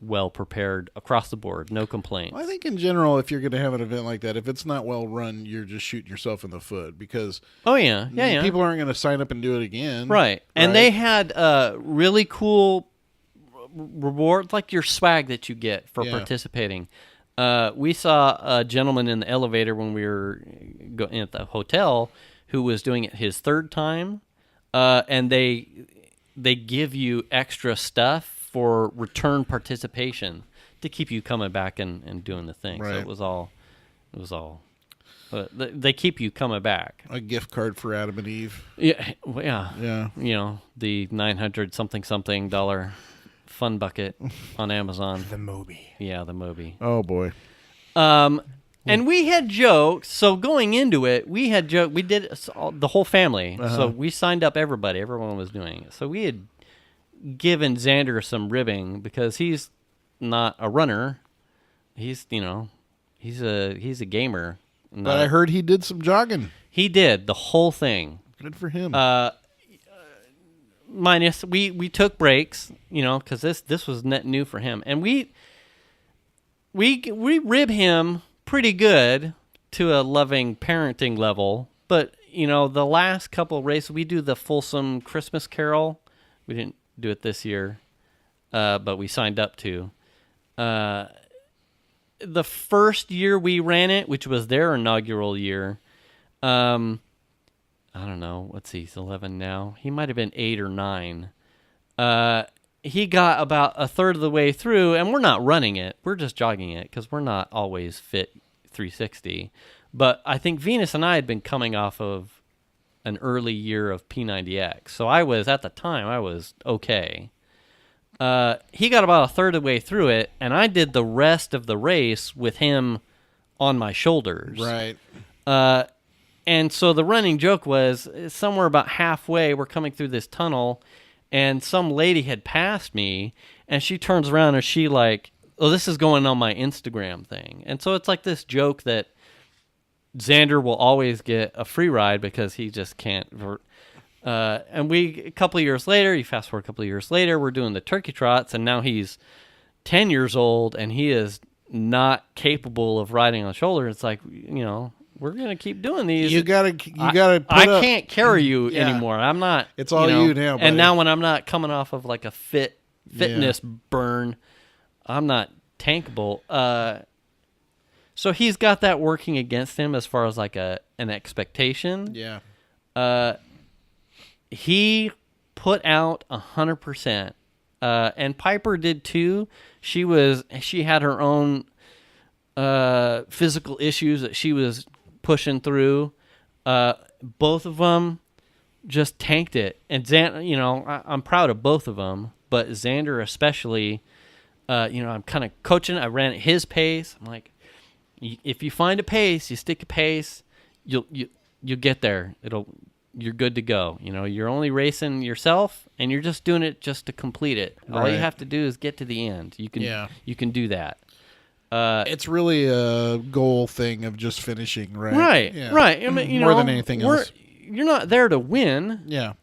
well prepared across the board. No complaints. Well, I think in general, if you're going to have an event like that, if it's not well run, you're just shooting yourself in the foot because people aren't going to sign up and do it again. Right. And they had really cool rewards, like your swag that you get for participating. We saw a gentleman in the elevator when we were at the hotel who was doing it his third time, and they give you extra stuff for return participation to keep you coming back and doing the thing. Right. So it was all. They keep you coming back. A gift card for Adam and Eve. Yeah. The $900 something fun bucket on Amazon. The Moby. Yeah, the Moby. Oh boy. And we had jokes. So going into it, we had jokes. We did the whole family. So we signed up everybody. Everyone was doing it. So we had given Xander some ribbing because he's not a runner. He's a gamer. But I heard he did some jogging. He did the whole thing. Good for him. Minus we took breaks, because this was net new for him, and we rib him pretty good to a loving parenting level. But the last couple of races, we do the Folsom Christmas Carol. We didn't do it this year, but we signed up to. The first year we ran it, which was their inaugural year, I don't know. What's he's 11 now? He might have been 8 or 9. He got about a third of the way through, and we're not running it. We're just jogging it because we're not always fit 360. But I think Venus and I had been coming off of an early year of P90X. So at the time, I was okay. He got about a third of the way through it, and I did the rest of the race with him on my shoulders. Right. And so the running joke was somewhere about halfway, we're coming through this tunnel, and some lady had passed me, and she turns around and she this is going on my Instagram thing. And so it's like this joke that Xander will always get a free ride because he just can't. And a couple of years later, you fast forward a couple of years later, we're doing the turkey trots, and now he's 10 years old, and he is not capable of riding on the shoulder. It's like, we're gonna keep doing these. You gotta. I can't carry you anymore. I'm not. It's all you now. Buddy. And now when I'm not coming off of like a fitness burn, I'm not tankable. So he's got that working against him as far as like an expectation. Yeah. He put out 100%, and Piper did too. She had her own physical issues that she was pushing through. Both of them just tanked it, and I'm proud of both of them, but Xander especially. I'm kind of coaching. I ran at his pace. I'm like, if you find a pace, you stick a pace, you'll get there. You're good to go. You're only racing yourself, and you're just doing it just to complete it. All you have to do is get to the end. You can do that. It's really a goal thing of just finishing, right? Right, Yeah. right. I mean, More than anything else. You're not there to win. Yeah.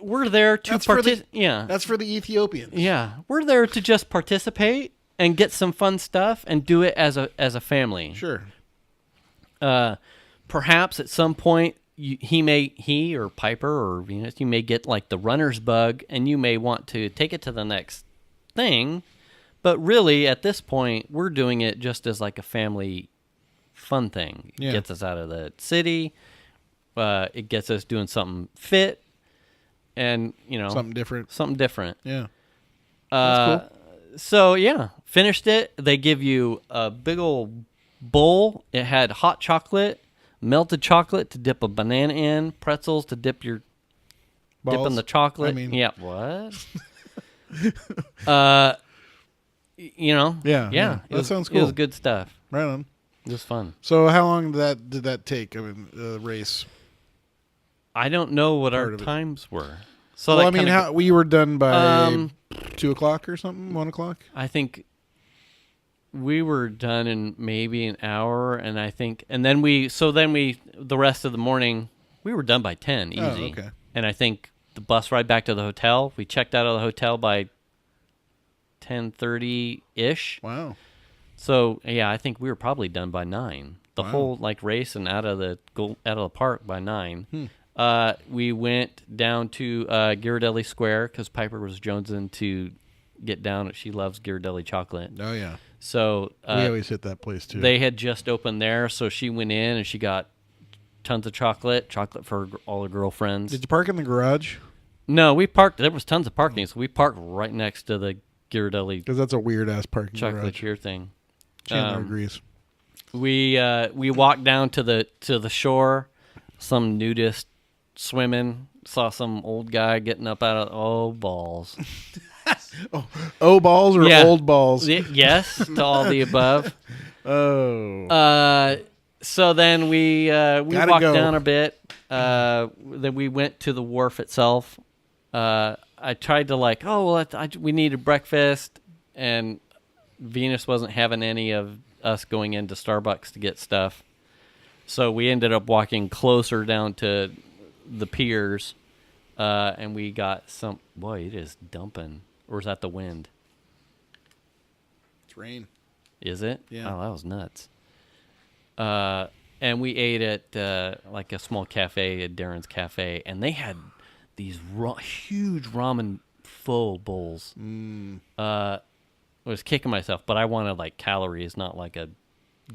We're there to participate. Yeah. That's for the Ethiopians. Yeah. We're there to just participate and get some fun stuff and do it as a family. Sure. Perhaps at some point he or Piper or Venus, you may get like the runner's bug and you may want to take it to the next thing. But really, at this point, we're doing it just as like a family fun thing. It gets us out of the city. It gets us doing something fit, and something different. Something different. Yeah. That's cool. So yeah, finished it. They give you a big old bowl. It had hot chocolate, melted chocolate to dip a banana in, pretzels to dip your Balls? dip in the chocolate. I mean, yeah, what? Yeah. That sounds cool. It was good stuff. Right on. It was fun. So how long did that take? I mean, the race. I don't know what our times were. So well, I mean, we were done by 2:00 or something, 1:00. I think we were done in maybe an hour, and then the rest of the morning we were done by 10 easy. Oh, okay. And I think the bus ride back to the hotel, we checked out of the hotel by 10:30-ish. Wow. So yeah, I think we were probably done by 9. The whole race and out of the park by 9. We went down to Ghirardelli Square because Piper was jonesing to get down. She loves Ghirardelli chocolate. Oh yeah. So we always hit that place too. They had just opened there, so she went in and she got tons of chocolate for all her girlfriends. Did you park in the garage? No, we parked. There was tons of parking, so we parked right next to the Ghirardelli because that's a weird ass parking chocolatier thing. Chandler agrees. We walked down to the shore. Some nudist swimming. Saw some old guy getting up out of balls. Balls or old balls? Yes, to all the above. Oh. So then we walked down a bit. Then we went to the wharf itself. I tried to we needed breakfast, and Venus wasn't having any of us going into Starbucks to get stuff. So we ended up walking closer down to the piers, and we got some. Boy, it is dumping. Or is that the wind? It's rain. Is it? Yeah. Oh, that was nuts. And we ate at like a small cafe, at Darren's Cafe, and they had these huge ramen pho bowls. I was kicking myself, but I wanted like calories, not like a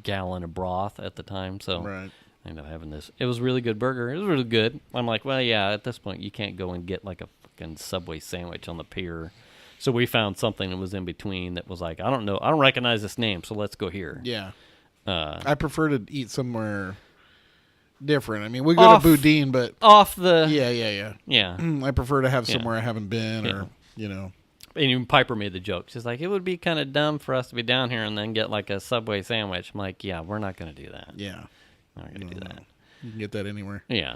gallon of broth at the time. So right. I ended up having this. It was a really good burger. It was really good. I'm like, well, yeah, at this point you can't go and get like a fucking Subway sandwich on the pier. So we found something that was in between that was like, I don't know, I don't recognize this name, so let's go here. Yeah. I prefer to eat somewhere different. I mean, we go to Boudin, but off the yeah. I prefer to have somewhere I haven't been, or And even Piper made the joke. She's like, it would be kind of dumb for us to be down here and then get like a Subway sandwich. I'm like, yeah, we're not going to do that. Yeah, we're not going to do that. You can get that anywhere. Yeah,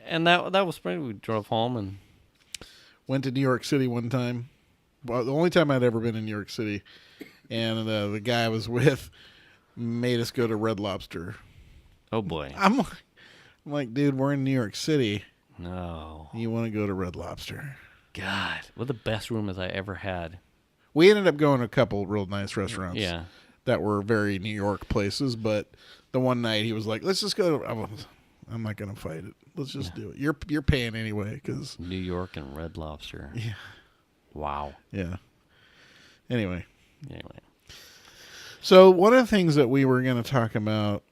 and that was pretty. We drove home and went to New York City one time. Well, the only time I'd ever been in New York City, and the guy I was with made us go to Red Lobster. Oh boy! I'm like, dude, we're in New York City. No, you want to go to Red Lobster? God, what the best room I ever had. We ended up going to a couple real nice restaurants. Yeah, that were very New York places. But the one night he was like, "Let's just go." I'm not gonna fight it. Let's just do it. You're paying anyway because New York and Red Lobster. Yeah. Wow. Yeah. Anyway. So one of the things that we were going to talk about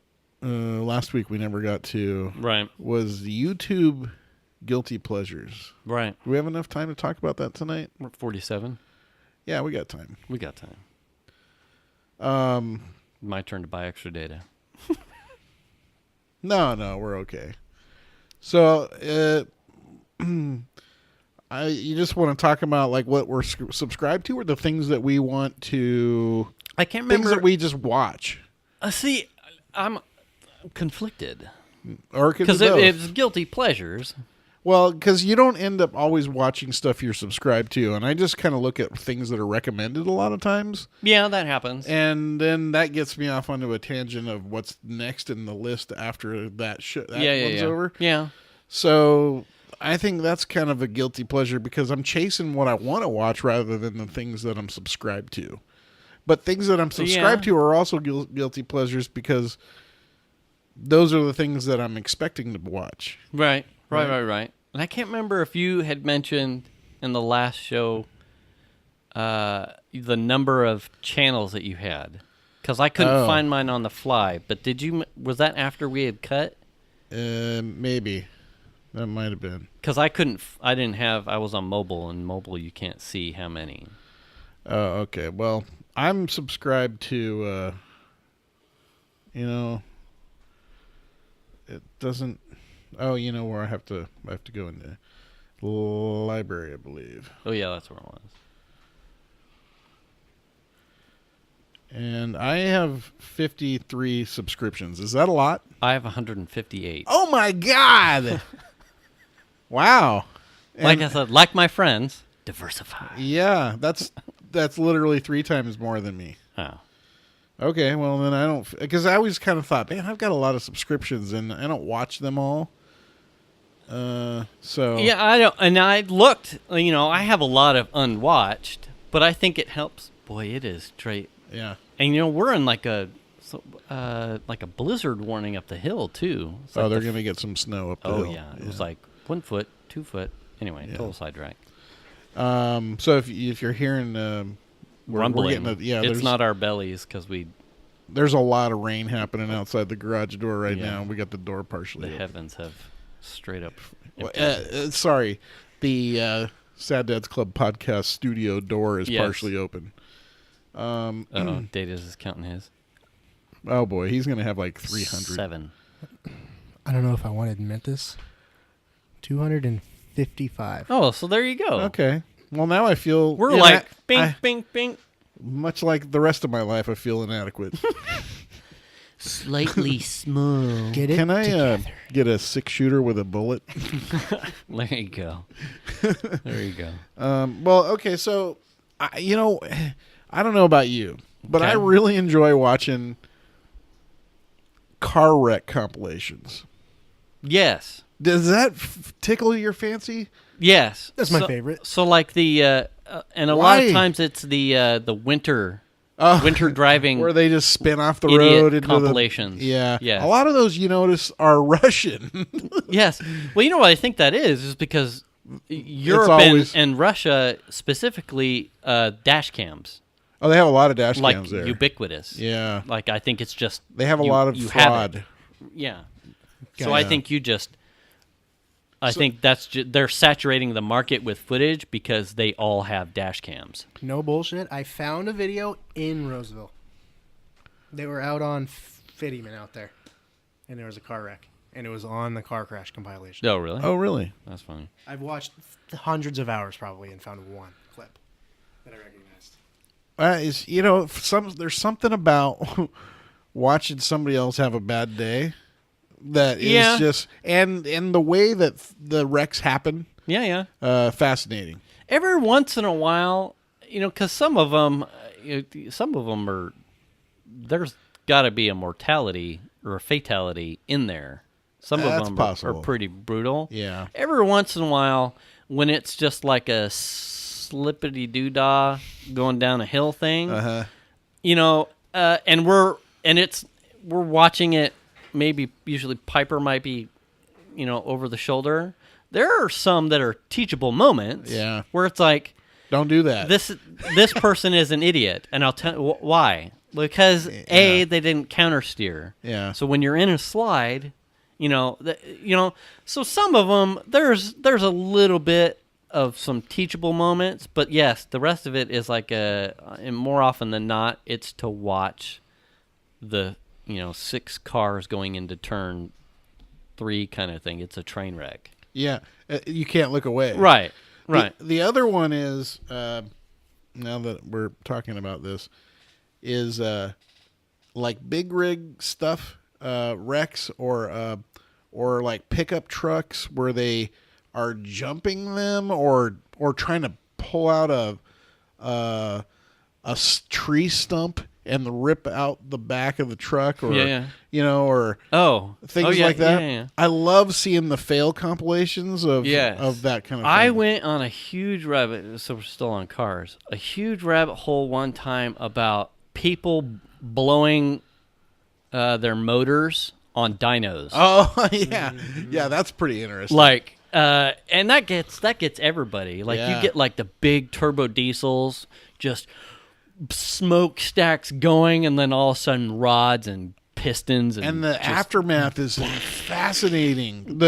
last week we never got to was YouTube guilty pleasures. Right. Do we have enough time to talk about that tonight? We're at 47. Yeah, we got time. My turn to buy extra data. No, we're okay. So you just want to talk about like what we're subscribed to, or the things that we want to? I can't remember. Things that we just watch. See, I'm conflicted. Or because it's guilty pleasures. Well, because you don't end up always watching stuff you're subscribed to, and I just kind of look at things that are recommended a lot of times. Yeah, that happens. And then that gets me off onto a tangent of what's next in the list after that one's over. Yeah. So I think that's kind of a guilty pleasure because I'm chasing what I want to watch rather than the things that I'm subscribed to. But things that I'm subscribed to are also guilty pleasures because those are the things that I'm expecting to watch. Right. And I can't remember if you had mentioned in the last show the number of channels that you had. Because I couldn't find mine on the fly. But was that after we had cut? Maybe. That might have been. Because I was on mobile, and mobile you can't see how many. Oh, okay. Well, I'm subscribed to, it doesn't, where I have to go in the library, I believe. Oh, yeah, that's where it was. And I have 53 subscriptions. Is that a lot? I have 158. Oh, my God. Wow. Like I said, like my friends, diversify. Yeah, that's literally 3 times more than me. Oh. Okay, well, then I don't... Because I always kind of thought, man, I've got a lot of subscriptions, and I don't watch them all. So... Yeah, I don't... And I looked, I have a lot of unwatched, but I think it helps. Boy, it is straight. Yeah. And, we're in like a blizzard warning up the hill, too. They're going to get some snow up the hill. Oh, yeah. It was like 1 foot, 2 foot. Anyway, total sidetrack. So if you're hearing... rumbling. We're it's not our bellies because there's a lot of rain happening outside the garage door right now. We got the door partially open. Heavens have straight up. Sorry, the Sad Dads Club podcast studio door is partially open. Dataz is counting his. Oh boy, he's gonna have like 300. 7. I don't know if I want to admit this. 255. Oh, so there you go. Okay. Well, now I feel... We're like, bing, bing, bing. Much like the rest of my life, I feel inadequate. Slightly small. Get it Can I together. get a 6-shooter with a bullet? There you go. There you go. Well, okay, so, I don't know about you, but Okay. I really enjoy watching car wreck compilations. Yes. Does that tickle your fancy? Yes. That's my favorite. So like and a lot of times it's the winter driving where they just spin off the idiot road into compilations. Yeah. Yes. A lot of those, you notice, are Russian. Yes. Well, you know what I think that is because Europe always... and Russia specifically dash cams. Oh, they have a lot of dash like cams there. ubiquitous. Yeah. Like I think it's just they have a lot of fraud. Yeah. So I think I think that's they're saturating the market with footage because they all have dash cams. No bullshit. I found a video in Roseville. They were out on Fittyman out there, and there was a car wreck, and it was on the car crash compilation. Oh, really? Oh, really? That's funny. I've watched hundreds of hours probably and found one clip that I recognized. There's something about watching somebody else have a bad day. That is just and the way that the wrecks happen. Yeah. Fascinating. Every once in a while, because some of them are. There's got to be a mortality or a fatality in there. Some of them are pretty brutal. Yeah. Every once in a while, when it's just like a slippity doo-dah going down a hill thing, and we're watching it. Maybe usually Piper might be, over the shoulder. There are some that are teachable moments. Yeah. Where it's like, don't do that. This person is an idiot, and I'll tell you why. Because they didn't countersteer. Yeah. So when you're in a slide, so some of them there's a little bit of some teachable moments, but yes, the rest of it is like and more often than not, it's to watch the 6 cars going into turn 3 kind of thing. It's a train wreck. Yeah, you can't look away. Right. The other one is, now that we're talking about this, is like big rig stuff, wrecks or like pickup trucks where they are jumping them or trying to pull out a tree stump and rip out the back of the truck, or or things like that. Yeah. I love seeing the fail compilations of that kind of thing. I went on a huge rabbit, so we're still on cars, a huge rabbit hole one time about people blowing their motors on dynos. Oh yeah, yeah, that's pretty interesting. Like, and that gets everybody. Like, you get like the big turbo diesels, just smokestacks going, and then all of a sudden rods and pistons, and the aftermath is fascinating.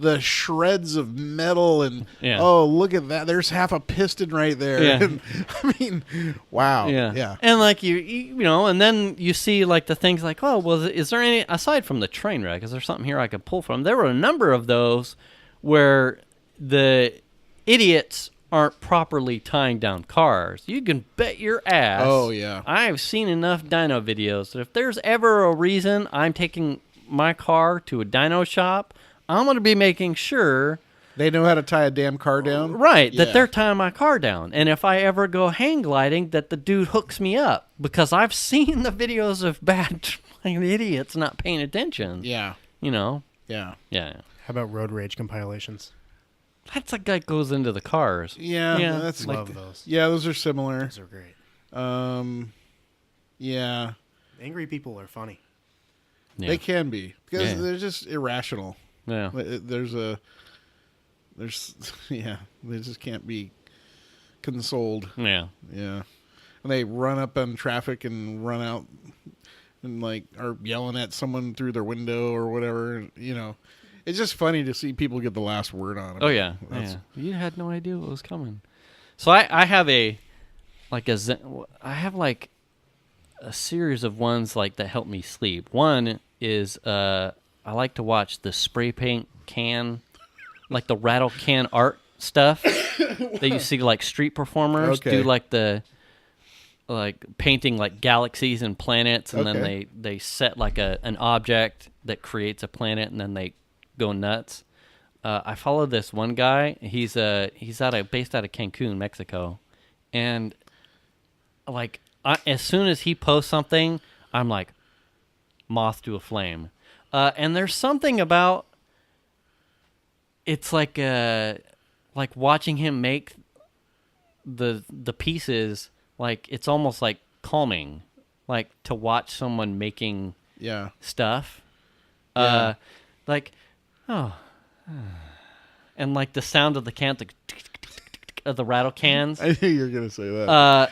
The shreds of metal, and oh, look at that! There's half a piston right there. Yeah. And, I mean, wow. Yeah. And like you know, and then you see like the things like, oh, well, is there any, aside from the train wreck, is there something here I could pull from? There were a number of those where the idiots aren't properly tying down cars. You can bet your ass. Oh yeah. I've seen enough dyno videos that if there's ever a reason I'm taking my car to a dyno shop, I'm going to be making sure they know how to tie a damn car down. Right, that they're tying my car down. And if I ever go hang gliding, that the dude hooks me up, because I've seen the videos of bad idiots not paying attention. Yeah. You know? Yeah. Yeah. How about road rage compilations? That's like that goes into the cars. Yeah. That's love those. Yeah, those are similar. Those are great. Yeah. Angry people are funny. Yeah. They can be, because they're just irrational. Yeah. They just can't be consoled. Yeah. Yeah. And they run up on traffic and run out and like are yelling at someone through their window or whatever. You know, it's just funny to see people get the last word on it. Oh yeah. You had no idea what was coming. So I have I have like a series of ones like that help me sleep. One is I like to watch the spray paint can, like the rattle can art stuff that you see like street performers do, like the painting like galaxies and planets, and then they set like an object that creates a planet, and then they go nuts. I follow this one guy. He's based out of Cancun, Mexico, and like as soon as he posts something, I'm like moth to a flame. And there's something about it's like watching him make the pieces, like it's almost like calming, like to watch someone making stuff. Like and like the sound of the can, of the rattle cans. I knew you were gonna say that.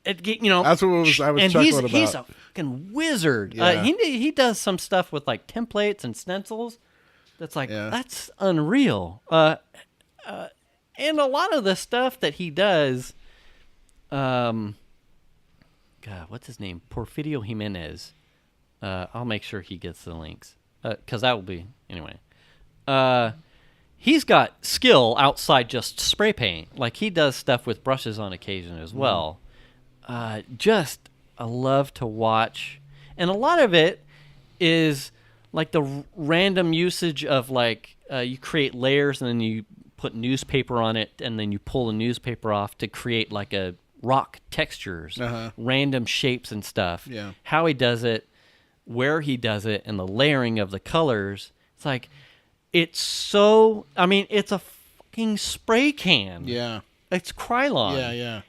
That's what I was chuckling about. He's a fucking wizard. Yeah. He does some stuff with like templates and stencils. That's like that's unreal. And a lot of the stuff that he does, God, what's his name? Porfirio Jimenez. I'll make sure he gets the links, because that will be anyway. He's got skill outside just spray paint. Like he does stuff with brushes on occasion as well. I love to watch, and a lot of it is like the random usage of like you create layers and then you put newspaper on it, and then you pull the newspaper off to create like a rock textures, random shapes and stuff. Yeah. How he does it, where he does it, and the layering of the colors. It's like it's a fucking spray can. Yeah. It's Krylon. Yeah.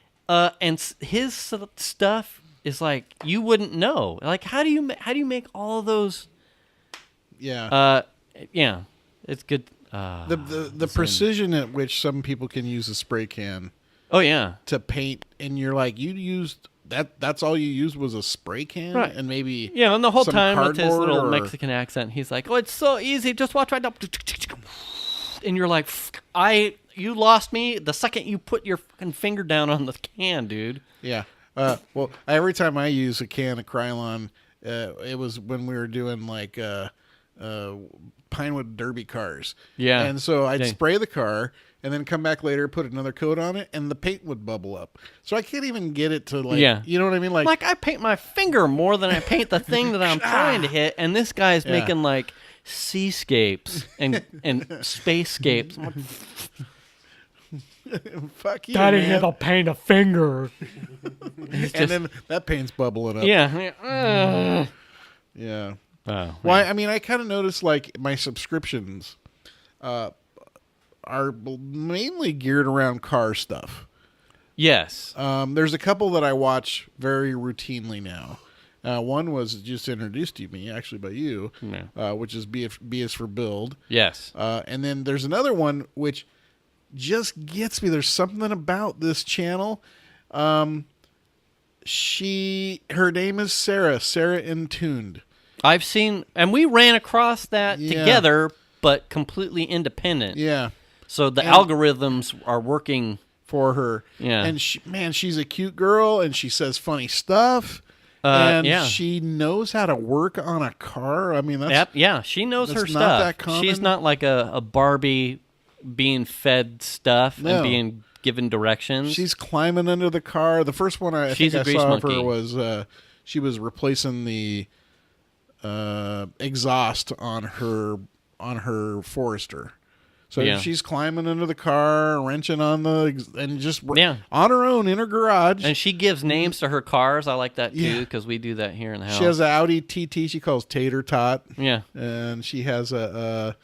And his stuff is like you wouldn't know. Like how do you make all of those? Yeah. It's good. The precision at which some people can use a spray can. Oh yeah. To paint, and you're like, you used that. That's all you used was a spray can, right? And maybe and the whole some time with his little Mexican accent, he's like, "Oh, it's so easy. Just watch right now." And you're like, you lost me the second you put your fucking finger down on the can, dude. Yeah. Well, every time I use a can of Krylon, it was when we were doing like Pinewood Derby cars. Yeah. And so I'd spray the car and then come back later, put another coat on it, and the paint would bubble up. So I can't even get it to like, you know what I mean? Like I paint my finger more than I paint the thing that I'm trying to hit, and this guy's making like seascapes and spacescapes. Fuck you, Daddy man. had to paint a finger. And then that paint's bubbling up. Yeah. Yeah. Oh, Well, I mean, I kind of noticed like my subscriptions are mainly geared around car stuff. yes. There's a couple that I watch very routinely now. One was just introduced to me, actually, by you, which is B is for Build. Yes. And then there's another one which just gets me. There's something about this channel. Her name is Sarah Intuned. I've seen, and we ran across that Yeah. together, but completely independent. Yeah. So the algorithms are working For her. Yeah. And she's a cute girl and she says funny stuff. And yeah. she knows how to work on a car. I mean, that's Yep, yeah, she knows her that's not stuff. that common. She's not like a Barbie being fed stuff No. and being given directions. she's climbing under the car. The first one I She's think a I grease saw of monkey. her was she was replacing the exhaust on her Forester. So Yeah. she's climbing under the car, wrenching on and just Yeah. on her own in her garage. and she gives names to her cars. I like that too Yeah. because we do that here in the house. She has an Audi TT she calls Tater Tot. yeah. And she has the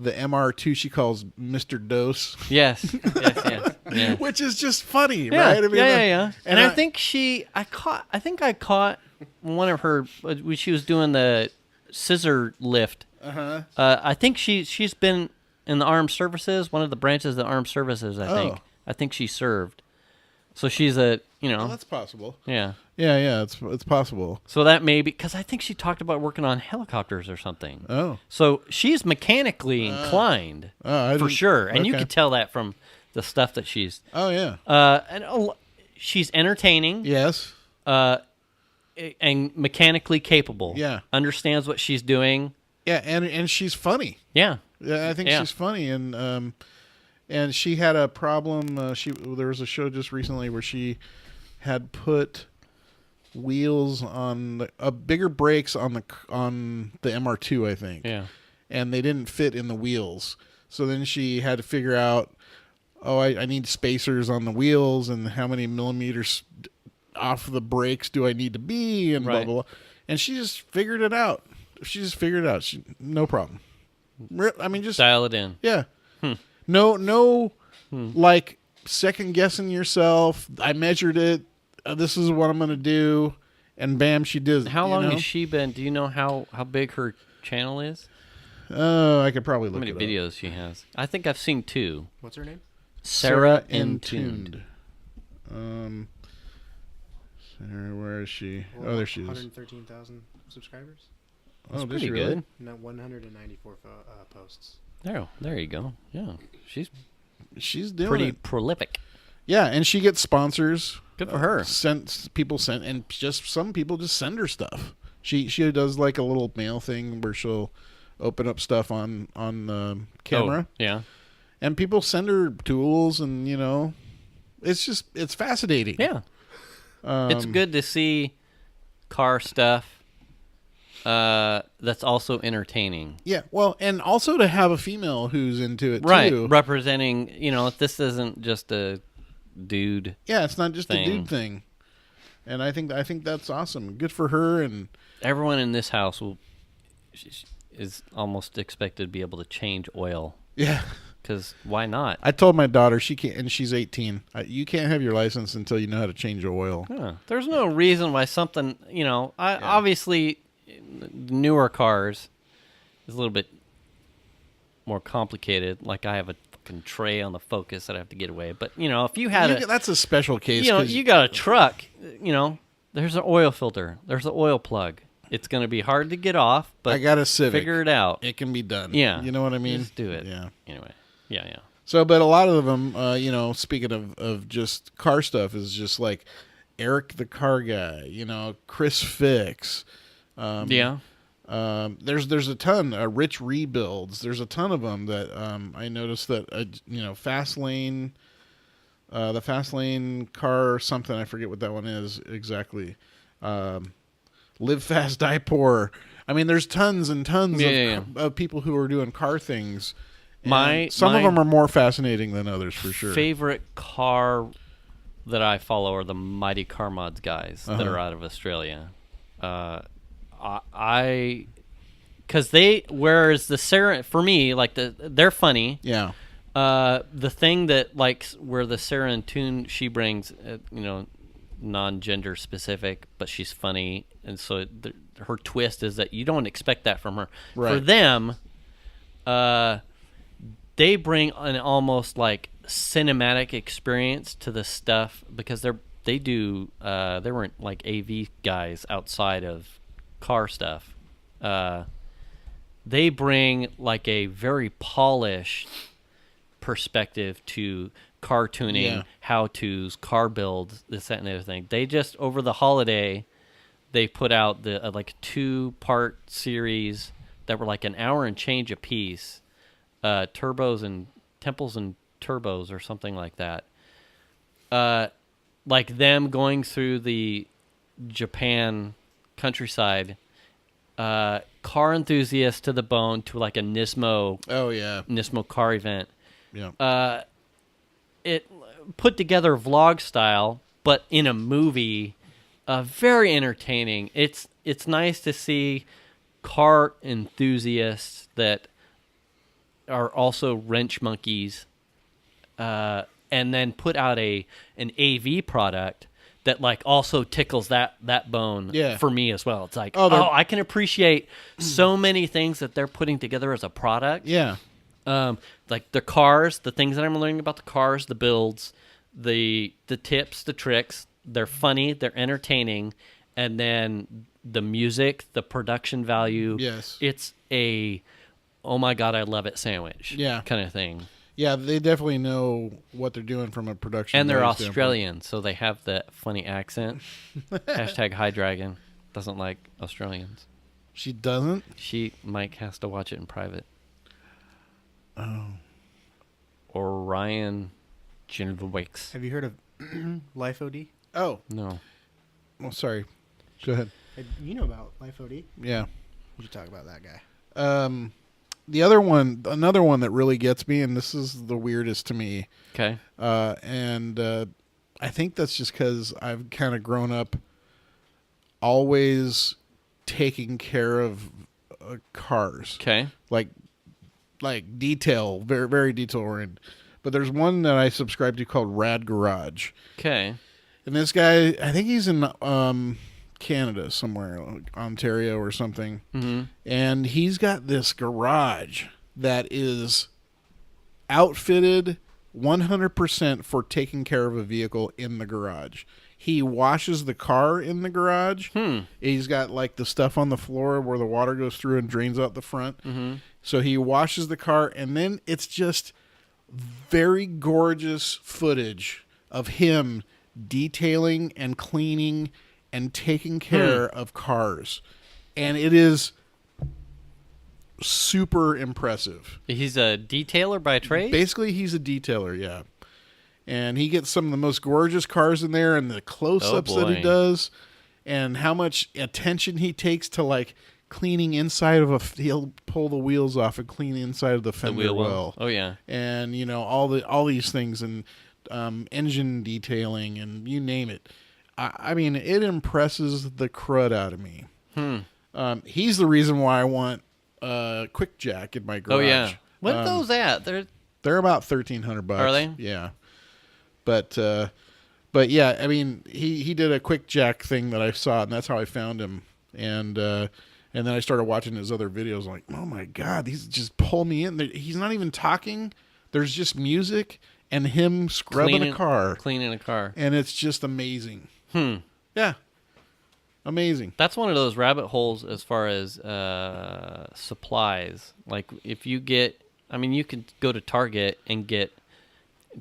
MR2 she calls Mr. Dose, Yes. Yes. Yeah. which is just funny, Yeah, right? I mean, yeah. And I I think I caught one of her when she was doing the scissor lift. I think she's been in the armed services, one of the branches of the armed services. I think she served. So she's well, that's possible. yeah. Yeah, it's possible. So that may be because I think she talked about working on helicopters or something. Oh, So she's mechanically inclined I for didn't- sure, and you okay. could tell that from the stuff that she's. Oh yeah, She's entertaining. yes, And mechanically capable. Yeah. Understands what she's doing. yeah, and she's funny. Yeah. Yeah, I think Yeah. she's funny, and she had a problem. There was a show just recently where she had put wheels on bigger brakes on the MR2, I think. Yeah. And they didn't fit in the wheels. So then she had to figure out, I need spacers on the wheels and how many millimeters off the brakes do I need to be and blah, Right. blah, blah. And she just figured it out. No problem. I mean, just, Dial it in. yeah. No, like second guessing yourself. I measured it. This is what I'm going to do. And bam, she did. How long has she been? Do you know how big her channel is? I could probably How look many it up. videos she has? I think I've seen 2. What's her name? Sarah Intuned. Sarah, where is she? Oh, there she is. 113,000 subscribers. That's Oh, does pretty she really? good. No, 194 posts. There you go. Yeah. She's She's doing pretty it. prolific. Yeah, and she gets sponsors. Good for her. And just some people just send her stuff. She does like a little mail thing where she'll open up stuff on the camera, Oh, yeah. and people send her tools, and it's fascinating. Yeah. It's good to see car stuff that's also entertaining. Yeah, well, and also to have a female who's into it Right. too. Representing, this isn't just a dude. Yeah, it's not just a thing. dude thing. And I think that's awesome. Good for her. And Everyone in this house is almost expected to be able to change oil. yeah, Because why not? I told my daughter she can't, and she's 18. You can't have your license until you know how to change oil. Huh. There's no reason why something, obviously newer cars is a little bit more complicated. Like I have a fucking tray on the Focus that I have to get away. But, if you had That's a special case. you got a truck, there's an oil filter. There's an oil plug. It's going to be hard to get off, but I got a Civic. figure it out. It can be done. Yeah. You know what I mean? Just do it. Yeah. Anyway. Yeah. So, but a lot of them, speaking of just car stuff, is just like Eric the Car Guy, Chris Fix. Yeah. There's a ton. Rich Rebuilds. There's a ton of them that I noticed that Fastlane, the Fastlane car something. I forget what that one is exactly. Live Fast, Die Poor. I mean, there's tons and tons Yeah. of people who are doing car things. Some of them are more fascinating than others, for sure. Favorite car that I follow are the Mighty Car Mods guys that are out of Australia. Because whereas the Sarah, for me, like they're funny. Yeah. The thing that where the Sarah and Tune she brings, non-gender specific, but she's funny, and so her twist is that you don't expect that from her. Right. For them, they bring an almost like cinematic experience to the stuff because they weren't like AV guys outside of car stuff. They bring like a very polished perspective to car tuning, how-tos, car builds, this, that, and the other thing. They just, over the holiday, they put out the like a 2-part series that were like an hour and change a piece, turbos and temples and turbos or something like that. Like them going through the Japan countryside, car enthusiasts to the bone, to like a Nismo. Oh yeah, Nismo car event. Yeah. It put together vlog style, but in a movie, very entertaining. It's nice to see car enthusiasts that are also wrench monkeys, and then put out an AV product that like also tickles that bone for me as well. It's like, I can appreciate so many things that they're putting together as a product. Yeah. Like the cars, the things that I'm learning about the cars, the builds, the tips, the tricks. They're funny, they're entertaining, and then the music, the production value. Yes. It's a, oh my God, I love it sandwich. Yeah. Kind of thing. Yeah, they definitely know what they're doing from a production. And they're value Australian, so they have that funny accent. Hashtag High Dragon doesn't like Australians. She doesn't? Mike has to watch it in private. Oh. Or Ryan Genowicks. Have you heard of Life OD? Oh. No. Well, sorry. Go ahead. You know about Life OD? Yeah. We should talk about that guy. Another one that really gets me, and this is the weirdest to me. Okay. I think that's just because I've kind of grown up always taking care of cars. Okay. Like detail, very, very detail oriented. But there's one that I subscribe to called Rad Garage. Okay. And this guy, I think he's in Canada somewhere, like Ontario or something. Mm-hmm. And he's got this garage that is outfitted 100% for taking care of a vehicle in the garage. He washes the car in the garage. He's got like the stuff on the floor where the water goes through and drains out the front. Mm-hmm. So he washes the car, and then it's just very gorgeous footage of him detailing and cleaning and taking care of cars. And it is super impressive. He's a detailer by trade? Basically, he's a detailer, yeah. And he gets some of the most gorgeous cars in there, and the close-ups that he does, and how much attention he takes to, like, cleaning inside of he'll pull the wheels off and clean the inside of the fender well. Oh, yeah. And, all these things, and engine detailing, and you name it. I mean, it impresses the crud out of me. He's the reason why I want Quick Jack in my garage. Oh, yeah. What are those at? They're about $1,300. Are they? Yeah. But yeah, I mean, he did a Quick Jack thing that I saw, and that's how I found him. And then I started watching his other videos. Like, oh my God, these just pull me in. He's not even talking. There's just music and him scrubbing a car, cleaning a car, and it's just amazing. Yeah. Amazing. That's one of those rabbit holes as far as supplies. Like if you get, you could go to Target and get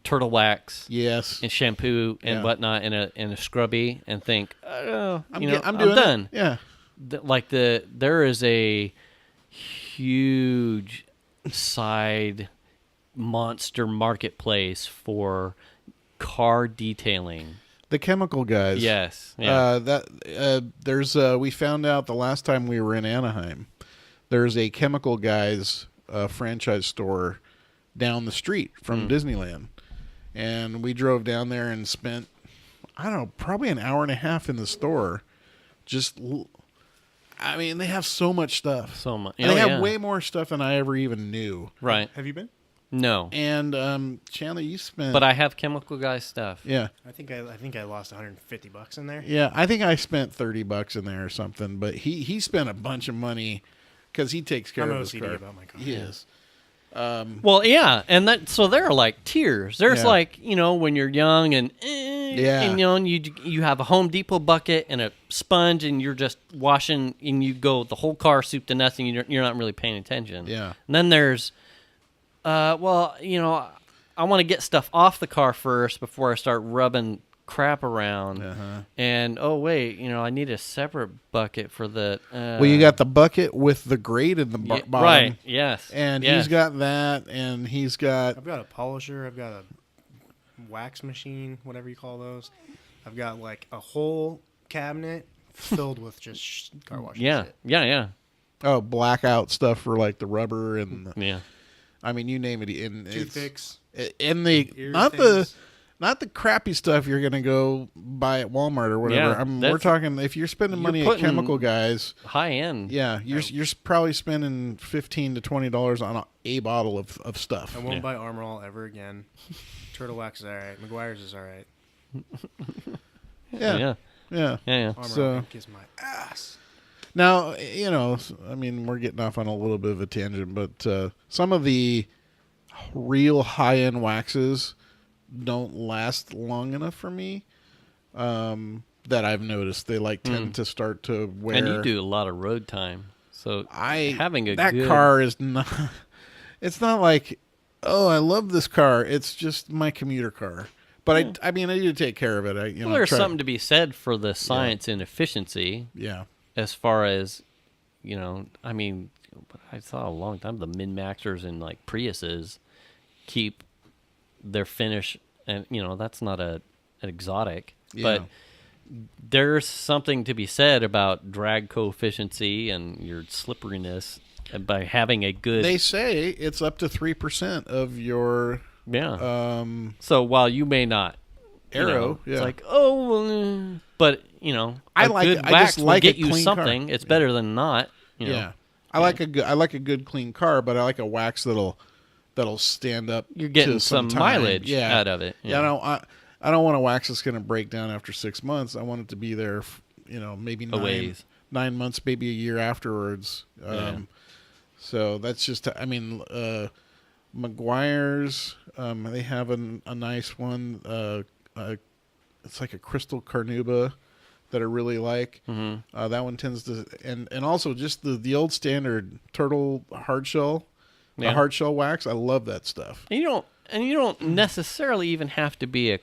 turtle wax, yes, and shampoo and whatnot in a scrubby, and think, I'm It. done. Yeah. There is a huge side monster marketplace for car detailing. The chemical guys. Yes. Yeah. We found out the last time we were in Anaheim, there's a chemical guys franchise store down the street from Disneyland. And we drove down there and spent, I don't know, probably an hour and a half in the store. They have so much stuff. So much. And they have way more stuff than I ever even knew. Right. Have you been? No. And Chandler, you spent. But I have chemical guy stuff. Yeah. I think I lost $150 in there. Yeah, I think I spent $30 in there or something. But he spent a bunch of money because he takes care of his car. about my car. He is. Well, yeah, and so there are like tiers. There's Yeah. like, when you're young and and and you have a Home Depot bucket and a sponge and you're just washing and you go the whole car soup to nothing. You're not really paying attention. Yeah. And then there's, I want to get stuff off the car first before I start rubbing crap around. Uh-huh. And I need a separate bucket for the. Well, you got the bucket with the grate in the bottom. Right. Yes. And yes. he's got that, and he's got. I've got a polisher. I've got a wax machine, whatever you call those. I've got like a whole cabinet filled with just car wash. Yeah. Shit. Yeah. Oh, blackout stuff for like the rubber and. Yeah. I mean, you name it. Toothpicks. In the Ear not things. the crappy stuff you're gonna go buy at Walmart or whatever. Yeah, we're talking if you're spending money at chemical guys. High end. Yeah, you're probably spending $15 to $20 on a bottle of stuff. I won't buy Armor All ever again. Turtle Wax is all right. McGuire's is all right. Yeah. Yeah. Armor All can kiss my ass. Now, I mean, we're getting off on a little bit of a tangent, but some of the real high-end waxes don't last long enough for me that I've noticed. They tend to start to wear. And you do a lot of road time. So having that car is not. It's not like, oh, I love this car. It's just my commuter car. But I mean, I do take care of it. There's something to be said for the science and efficiency. Yeah. As far as, I mean, I saw a long time the Min-Maxers and like Priuses keep their finish, and that's not an exotic, but there's something to be said about drag coefficiency and your slipperiness by having a good. They say it's up to 3% of your. Yeah. So while you may not. Arrow, it's like, but I wax will get a you clean something. car. It's better than not. Yeah, I like a good clean car, but I like a wax that'll stand up. You're getting to some time. mileage out of it. Yeah, I don't want a wax that's going to break down after 6 months. I want it to be there, maybe 9 months, maybe a year afterwards. So that's just, McGuire's, they have a nice one. It's like a crystal carnauba that I really like. Mm-hmm. That one tends to, and also just the old standard turtle hard shell, the hard shell wax. I love that stuff. And you don't necessarily even have to be a.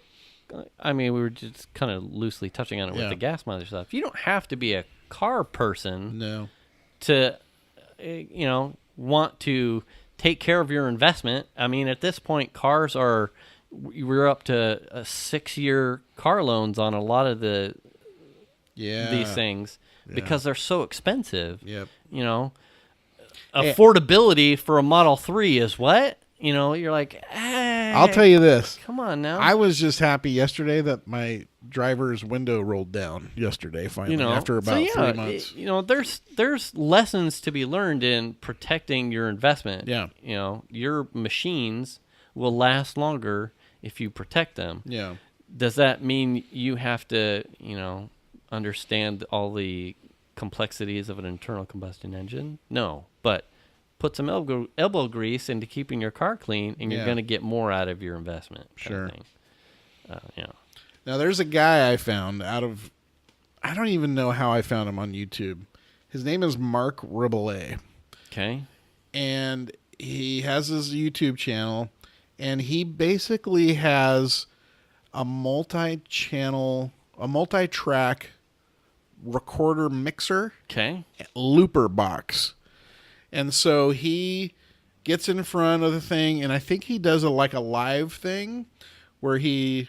I mean, we were just kind of loosely touching on it with the gas mileage stuff. You don't have to be a car person. No. To, want to take care of your investment. I mean, at this point, cars are. We're up to 6-year car loans on a lot of these things because they're so expensive. Yep. Affordability for a Model 3 is what? You're like, I'll tell you this. Come on now. I was just happy yesterday that my driver's window rolled down yesterday finally after about 3 months. There's lessons to be learned in protecting your investment. Yeah. Your machines will last longer if you protect them. Yeah. Does that mean you have to, understand all the complexities of an internal combustion engine? No, but put some elbow grease into keeping your car clean, and you're going to get more out of your investment. Sure. Yeah. Now, there's a guy I found I don't even know how I found him on YouTube. His name is Mark Rabelais. Okay. And he has his YouTube channel, and he basically has a multi-track recorder mixer, looper box. And so he gets in front of the thing, and I think he does a live thing where he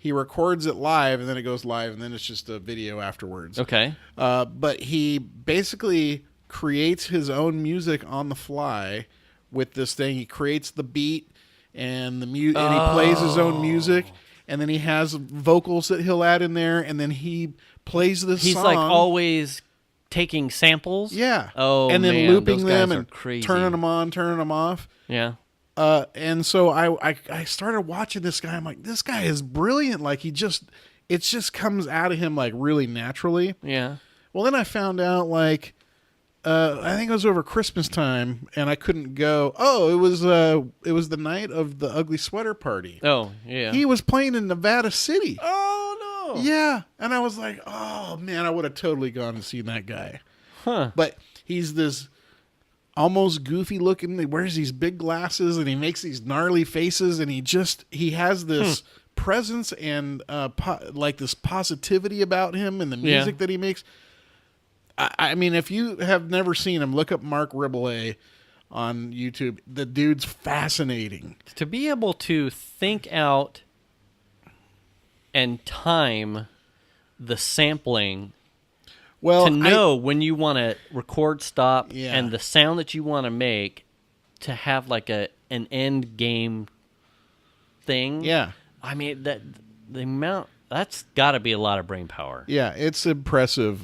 He records it live, and then it goes live, and then it's just a video afterwards. Okay. But he basically creates his own music on the fly with this thing. He creates the beat and and he plays his own music, and then he has vocals that he'll add in there, and then he plays this He's song. like always taking samples. Yeah. Oh, and then man, looping those them guys are and crazy. turning them on, turning them off. Yeah. And so I started watching this guy. I'm like, this guy is brilliant. Like it just comes out of him like really naturally. Yeah. Well, then I found out like, I think it was over Christmas time, and I couldn't go. Oh, it was the night of the Ugly Sweater Party. Oh, yeah. He was playing in Nevada City. Oh, no. Yeah, and I was like, oh man, I would have totally gone and seen that guy. Huh. But he's this almost goofy looking. He wears these big glasses, and he makes these gnarly faces, and he has this presence and like this positivity about him and the music that he makes. I mean, if you have never seen him, look up Mark Riboulet on YouTube. The dude's fascinating. To be able to think out and time the sampling, Well, to know when you want to record, stop, Yeah. and the sound that you want to make, to have like an end game thing. Yeah. I mean, the amount, that's got to be a lot of brain power. Yeah, it's impressive.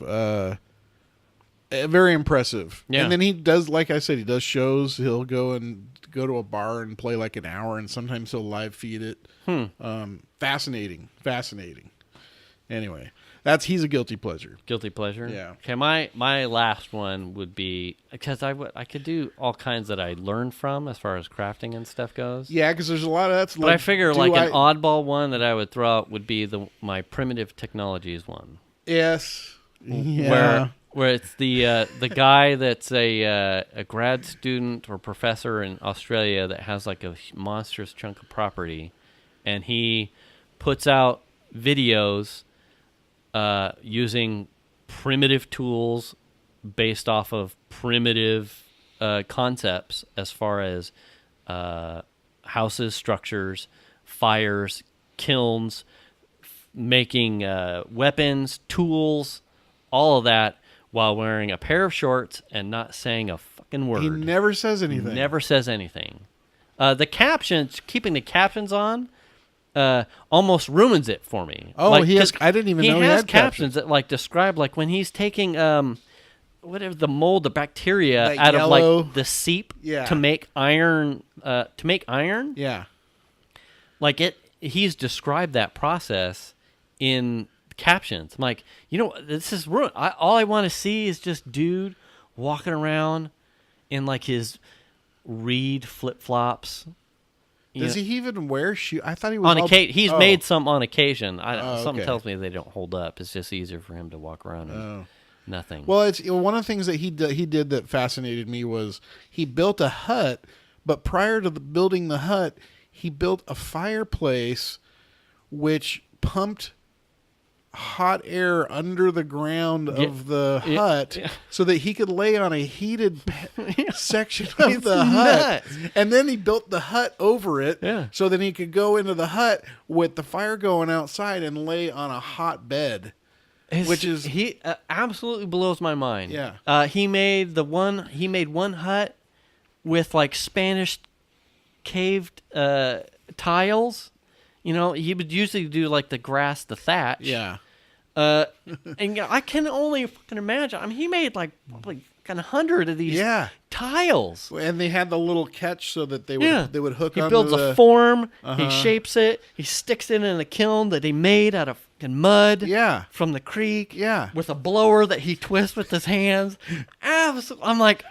Very impressive. Yeah. And then he does, like I said, he does shows. He'll go to a bar and play like an hour, and sometimes he'll live feed it. Fascinating. Anyway, he's a guilty pleasure. Guilty pleasure. Yeah. Okay, my last one would be, because I could do all kinds that I learned from as far as crafting and stuff goes. Yeah, because there's a lot of that's. But I figure like an oddball one that I would throw out would be my primitive technologies one. Yes. Yeah. Where it's the guy that's a grad student or professor in Australia that has like a monstrous chunk of property, and he puts out videos using primitive tools based off of primitive concepts as far as houses, structures, fires, kilns, making weapons, tools, all of that, while wearing a pair of shorts and not saying a fucking word. He never says anything. Never says anything. The captions, keeping the captions on, almost ruins it for me. Oh, like, he has. I didn't even know he has had captions that like describe like when he's taking whatever the mold, the bacteria That out yellow- of like the seep Yeah. to make iron. Yeah. Like he's described that process in captions. I'm like, this is ruined. All I want to see is just dude walking around in like his reed flip flops. Does he even wear shoes? I thought he was on occasion. He's Oh. made some on occasion. Something okay. tells me they don't hold up. It's just easier for him to walk around in nothing. Well, it's one of the things that he did that fascinated me was he built a hut, but prior to building the hut, he built a fireplace which pumped hot air under the ground of the hut so that he could lay on a heated section of the hut. And then he built the hut over it so then he could go into the hut with the fire going outside and lay on a hot bed. He absolutely blows my mind. Yeah. He made one hut with like Spanish caved tiles. He would usually do like the grass, the thatch. Yeah. And I can only fucking imagine. I mean, he made like probably 100 of these tiles. And they had the little catch so that they would hook He onto builds a form. He shapes it. He sticks it in a kiln that he made out of fucking mud. Yeah. From the creek. Yeah. With a blower that he twists with his hands. I'm like,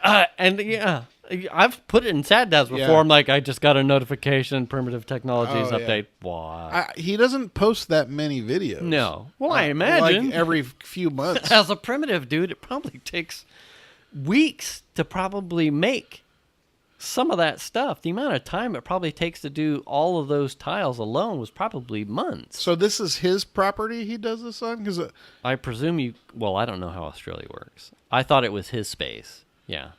I've put it in Dataz before. Yeah. I'm like, I just got a notification, primitive technologies update. Yeah. Wow. He doesn't post that many videos. No. Well, I imagine. Like every few months. As a primitive dude, it probably takes weeks to probably make some of that stuff. The amount of time it probably takes to do all of those tiles alone was probably months. So this is his property he does this on? Cause I presume I don't know how Australia works. I thought it was his space. Yeah.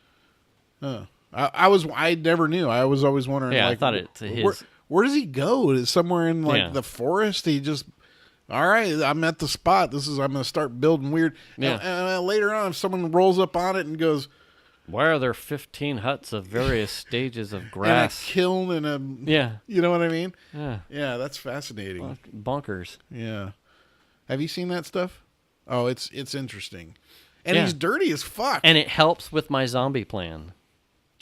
I never knew. I was always wondering. Yeah, like, I thought it's his. Where does he go? Is somewhere in like the forest? He just all right, I'm at the spot. I'm going to start building weird. Yeah. And later on, if someone rolls up on it and goes, why are there 15 huts of various stages of and a grass? kiln and a, Yeah. you know what I mean? Yeah. Yeah, that's fascinating. Bonkers. Yeah. Have you seen that stuff? Oh, it's interesting. And Yeah. he's dirty as fuck. And it helps with my zombie plan.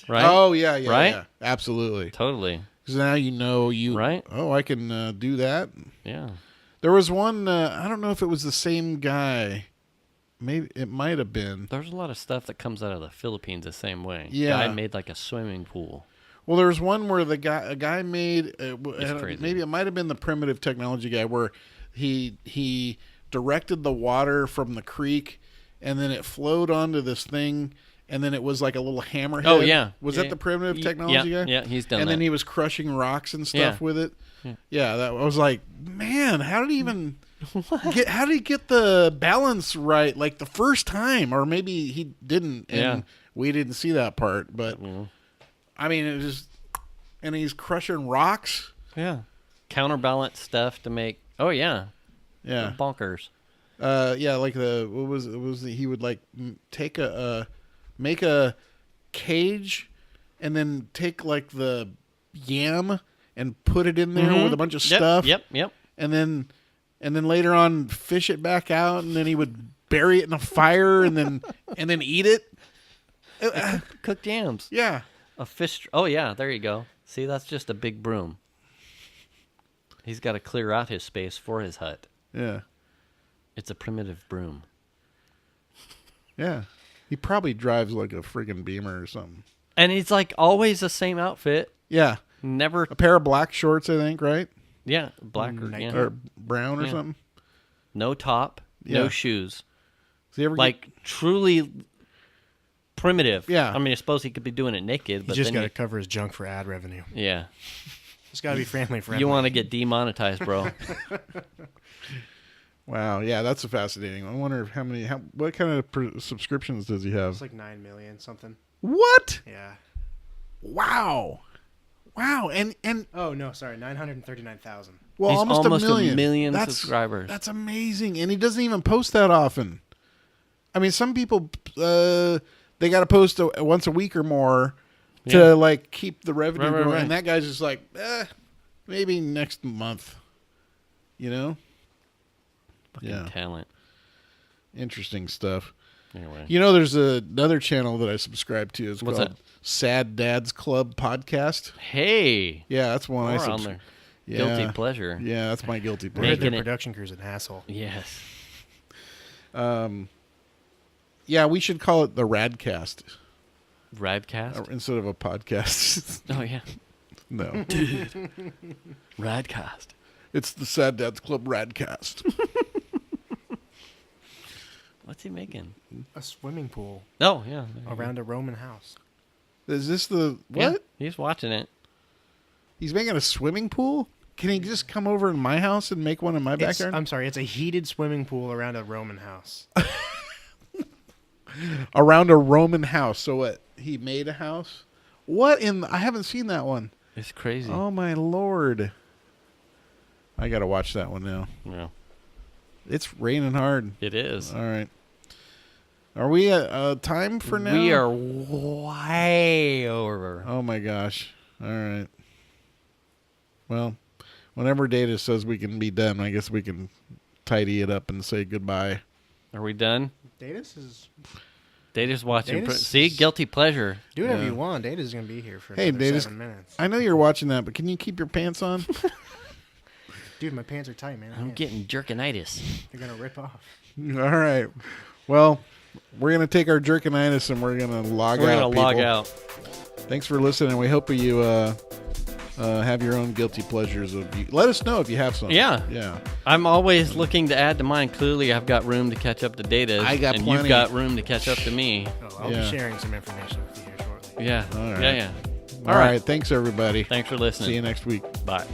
Right? Oh, yeah, Right? yeah. Absolutely. Totally. Because now you know Right? Oh, I can do that. Yeah. There was one, I don't know if it was the same guy. Maybe it might have been. There's a lot of stuff that comes out of the Philippines the same way. Yeah. Guy made like a swimming pool. Well, there was one where a guy made, crazy. maybe it might have been the primitive technology guy, where he directed the water from the creek, and then it flowed onto this thing, and then it was like a little hammerhead. Oh, yeah. Was Yeah. that the primitive technology guy? Yeah, he's done and that. then he was crushing rocks and stuff Yeah. with it. Yeah. Yeah, that I was like, man, how did he even how did he get the balance right like the first time? Or maybe he didn't, and we didn't see that part. But I mean, it just, and he's crushing rocks. Yeah. Counterbalance stuff to make. Oh, yeah. Yeah. Bonkers. Yeah, like he would like make a cage and then take like the yam and put it in there with a bunch of stuff. Yep. And then later on fish it back out, and then he would bury it in a fire and then eat it. Cooked yams. Yeah. A fish. Oh, yeah. There you go. See, that's just a big broom. He's got to clear out his space for his hut. Yeah. It's a primitive broom. Yeah. He probably drives like a friggin' Beamer or something. And he's like always the same outfit. Yeah. Never. A pair of black shorts, I think, right? Yeah. Black or, yeah. Or brown or Yeah. something. No top. Yeah. No shoes. Does he ever Like truly primitive. Yeah. I mean, I suppose he could be doing it naked, He but just then got to cover his junk for ad revenue. yeah. It's got to be family friendly. You want to get demonetized, bro. Wow, yeah, that's a fascinating. I wonder what kind of subscriptions does he have? It's like 9 million something. What? Yeah. Wow, and Oh no, sorry, 939,000. well, He's almost almost a million. a million That's, subscribers. That's amazing, and he doesn't even post that often. I mean, some people they got to post once a week or more to like keep the revenue going, Right. and that guy's just like, maybe next month, you know. Fucking talent. Interesting stuff. Anyway. You know, there's another channel that I subscribe to. It's What's called that? Sad Dad's Club Podcast. Hey. Yeah, that's one I More on subscribe. there. Yeah. Guilty pleasure. Yeah, that's my guilty I heard pleasure. Making their it- production crew's an asshole. Yes. Yeah, we should call it the Radcast Radcast? instead of a podcast. Oh, yeah. No, Radcast. it's the Sad Dad's Club Radcast. What's he making? A swimming pool Oh, yeah. around a Roman house. Is this the Yeah, what? he's watching it. He's making a swimming pool? Can he just come over in my house and make one in my backyard? I'm sorry, it's a heated swimming pool around a Roman house. Around a Roman house. So what? He made a house? What in? I haven't seen that one. It's crazy. Oh my lord! I gotta watch that one now. Yeah. It's raining hard. It is. All right. Are we at time for now? We are way over. Oh my gosh! All right. Well, whenever Data says we can be done, I guess we can tidy it up and say goodbye. Are we done? Datus is... Data's watching. Data's- See, guilty pleasure. Do whatever Yeah. you want. Data's going to be here for Hey, another Datus, 7 minutes. I know you're watching that, but can you keep your pants on? Dude, my pants are tight, man. I'm getting jerkinitis. They're going to rip off. All right. Well, we're gonna take our jerkinitis and we're gonna log We're out. going to log people. out. Thanks for listening. We hope you have your own guilty pleasures. Let us know if you have some. Yeah. Yeah. I'm always looking to add to mine. Clearly, I've got room to catch up to Data. I got and plenty. you've got room to catch up to me. Oh, I'll Yeah. be sharing some information with you here shortly. Yeah. All right. Yeah. All right. Thanks, everybody. Thanks for listening. See you next week. Bye.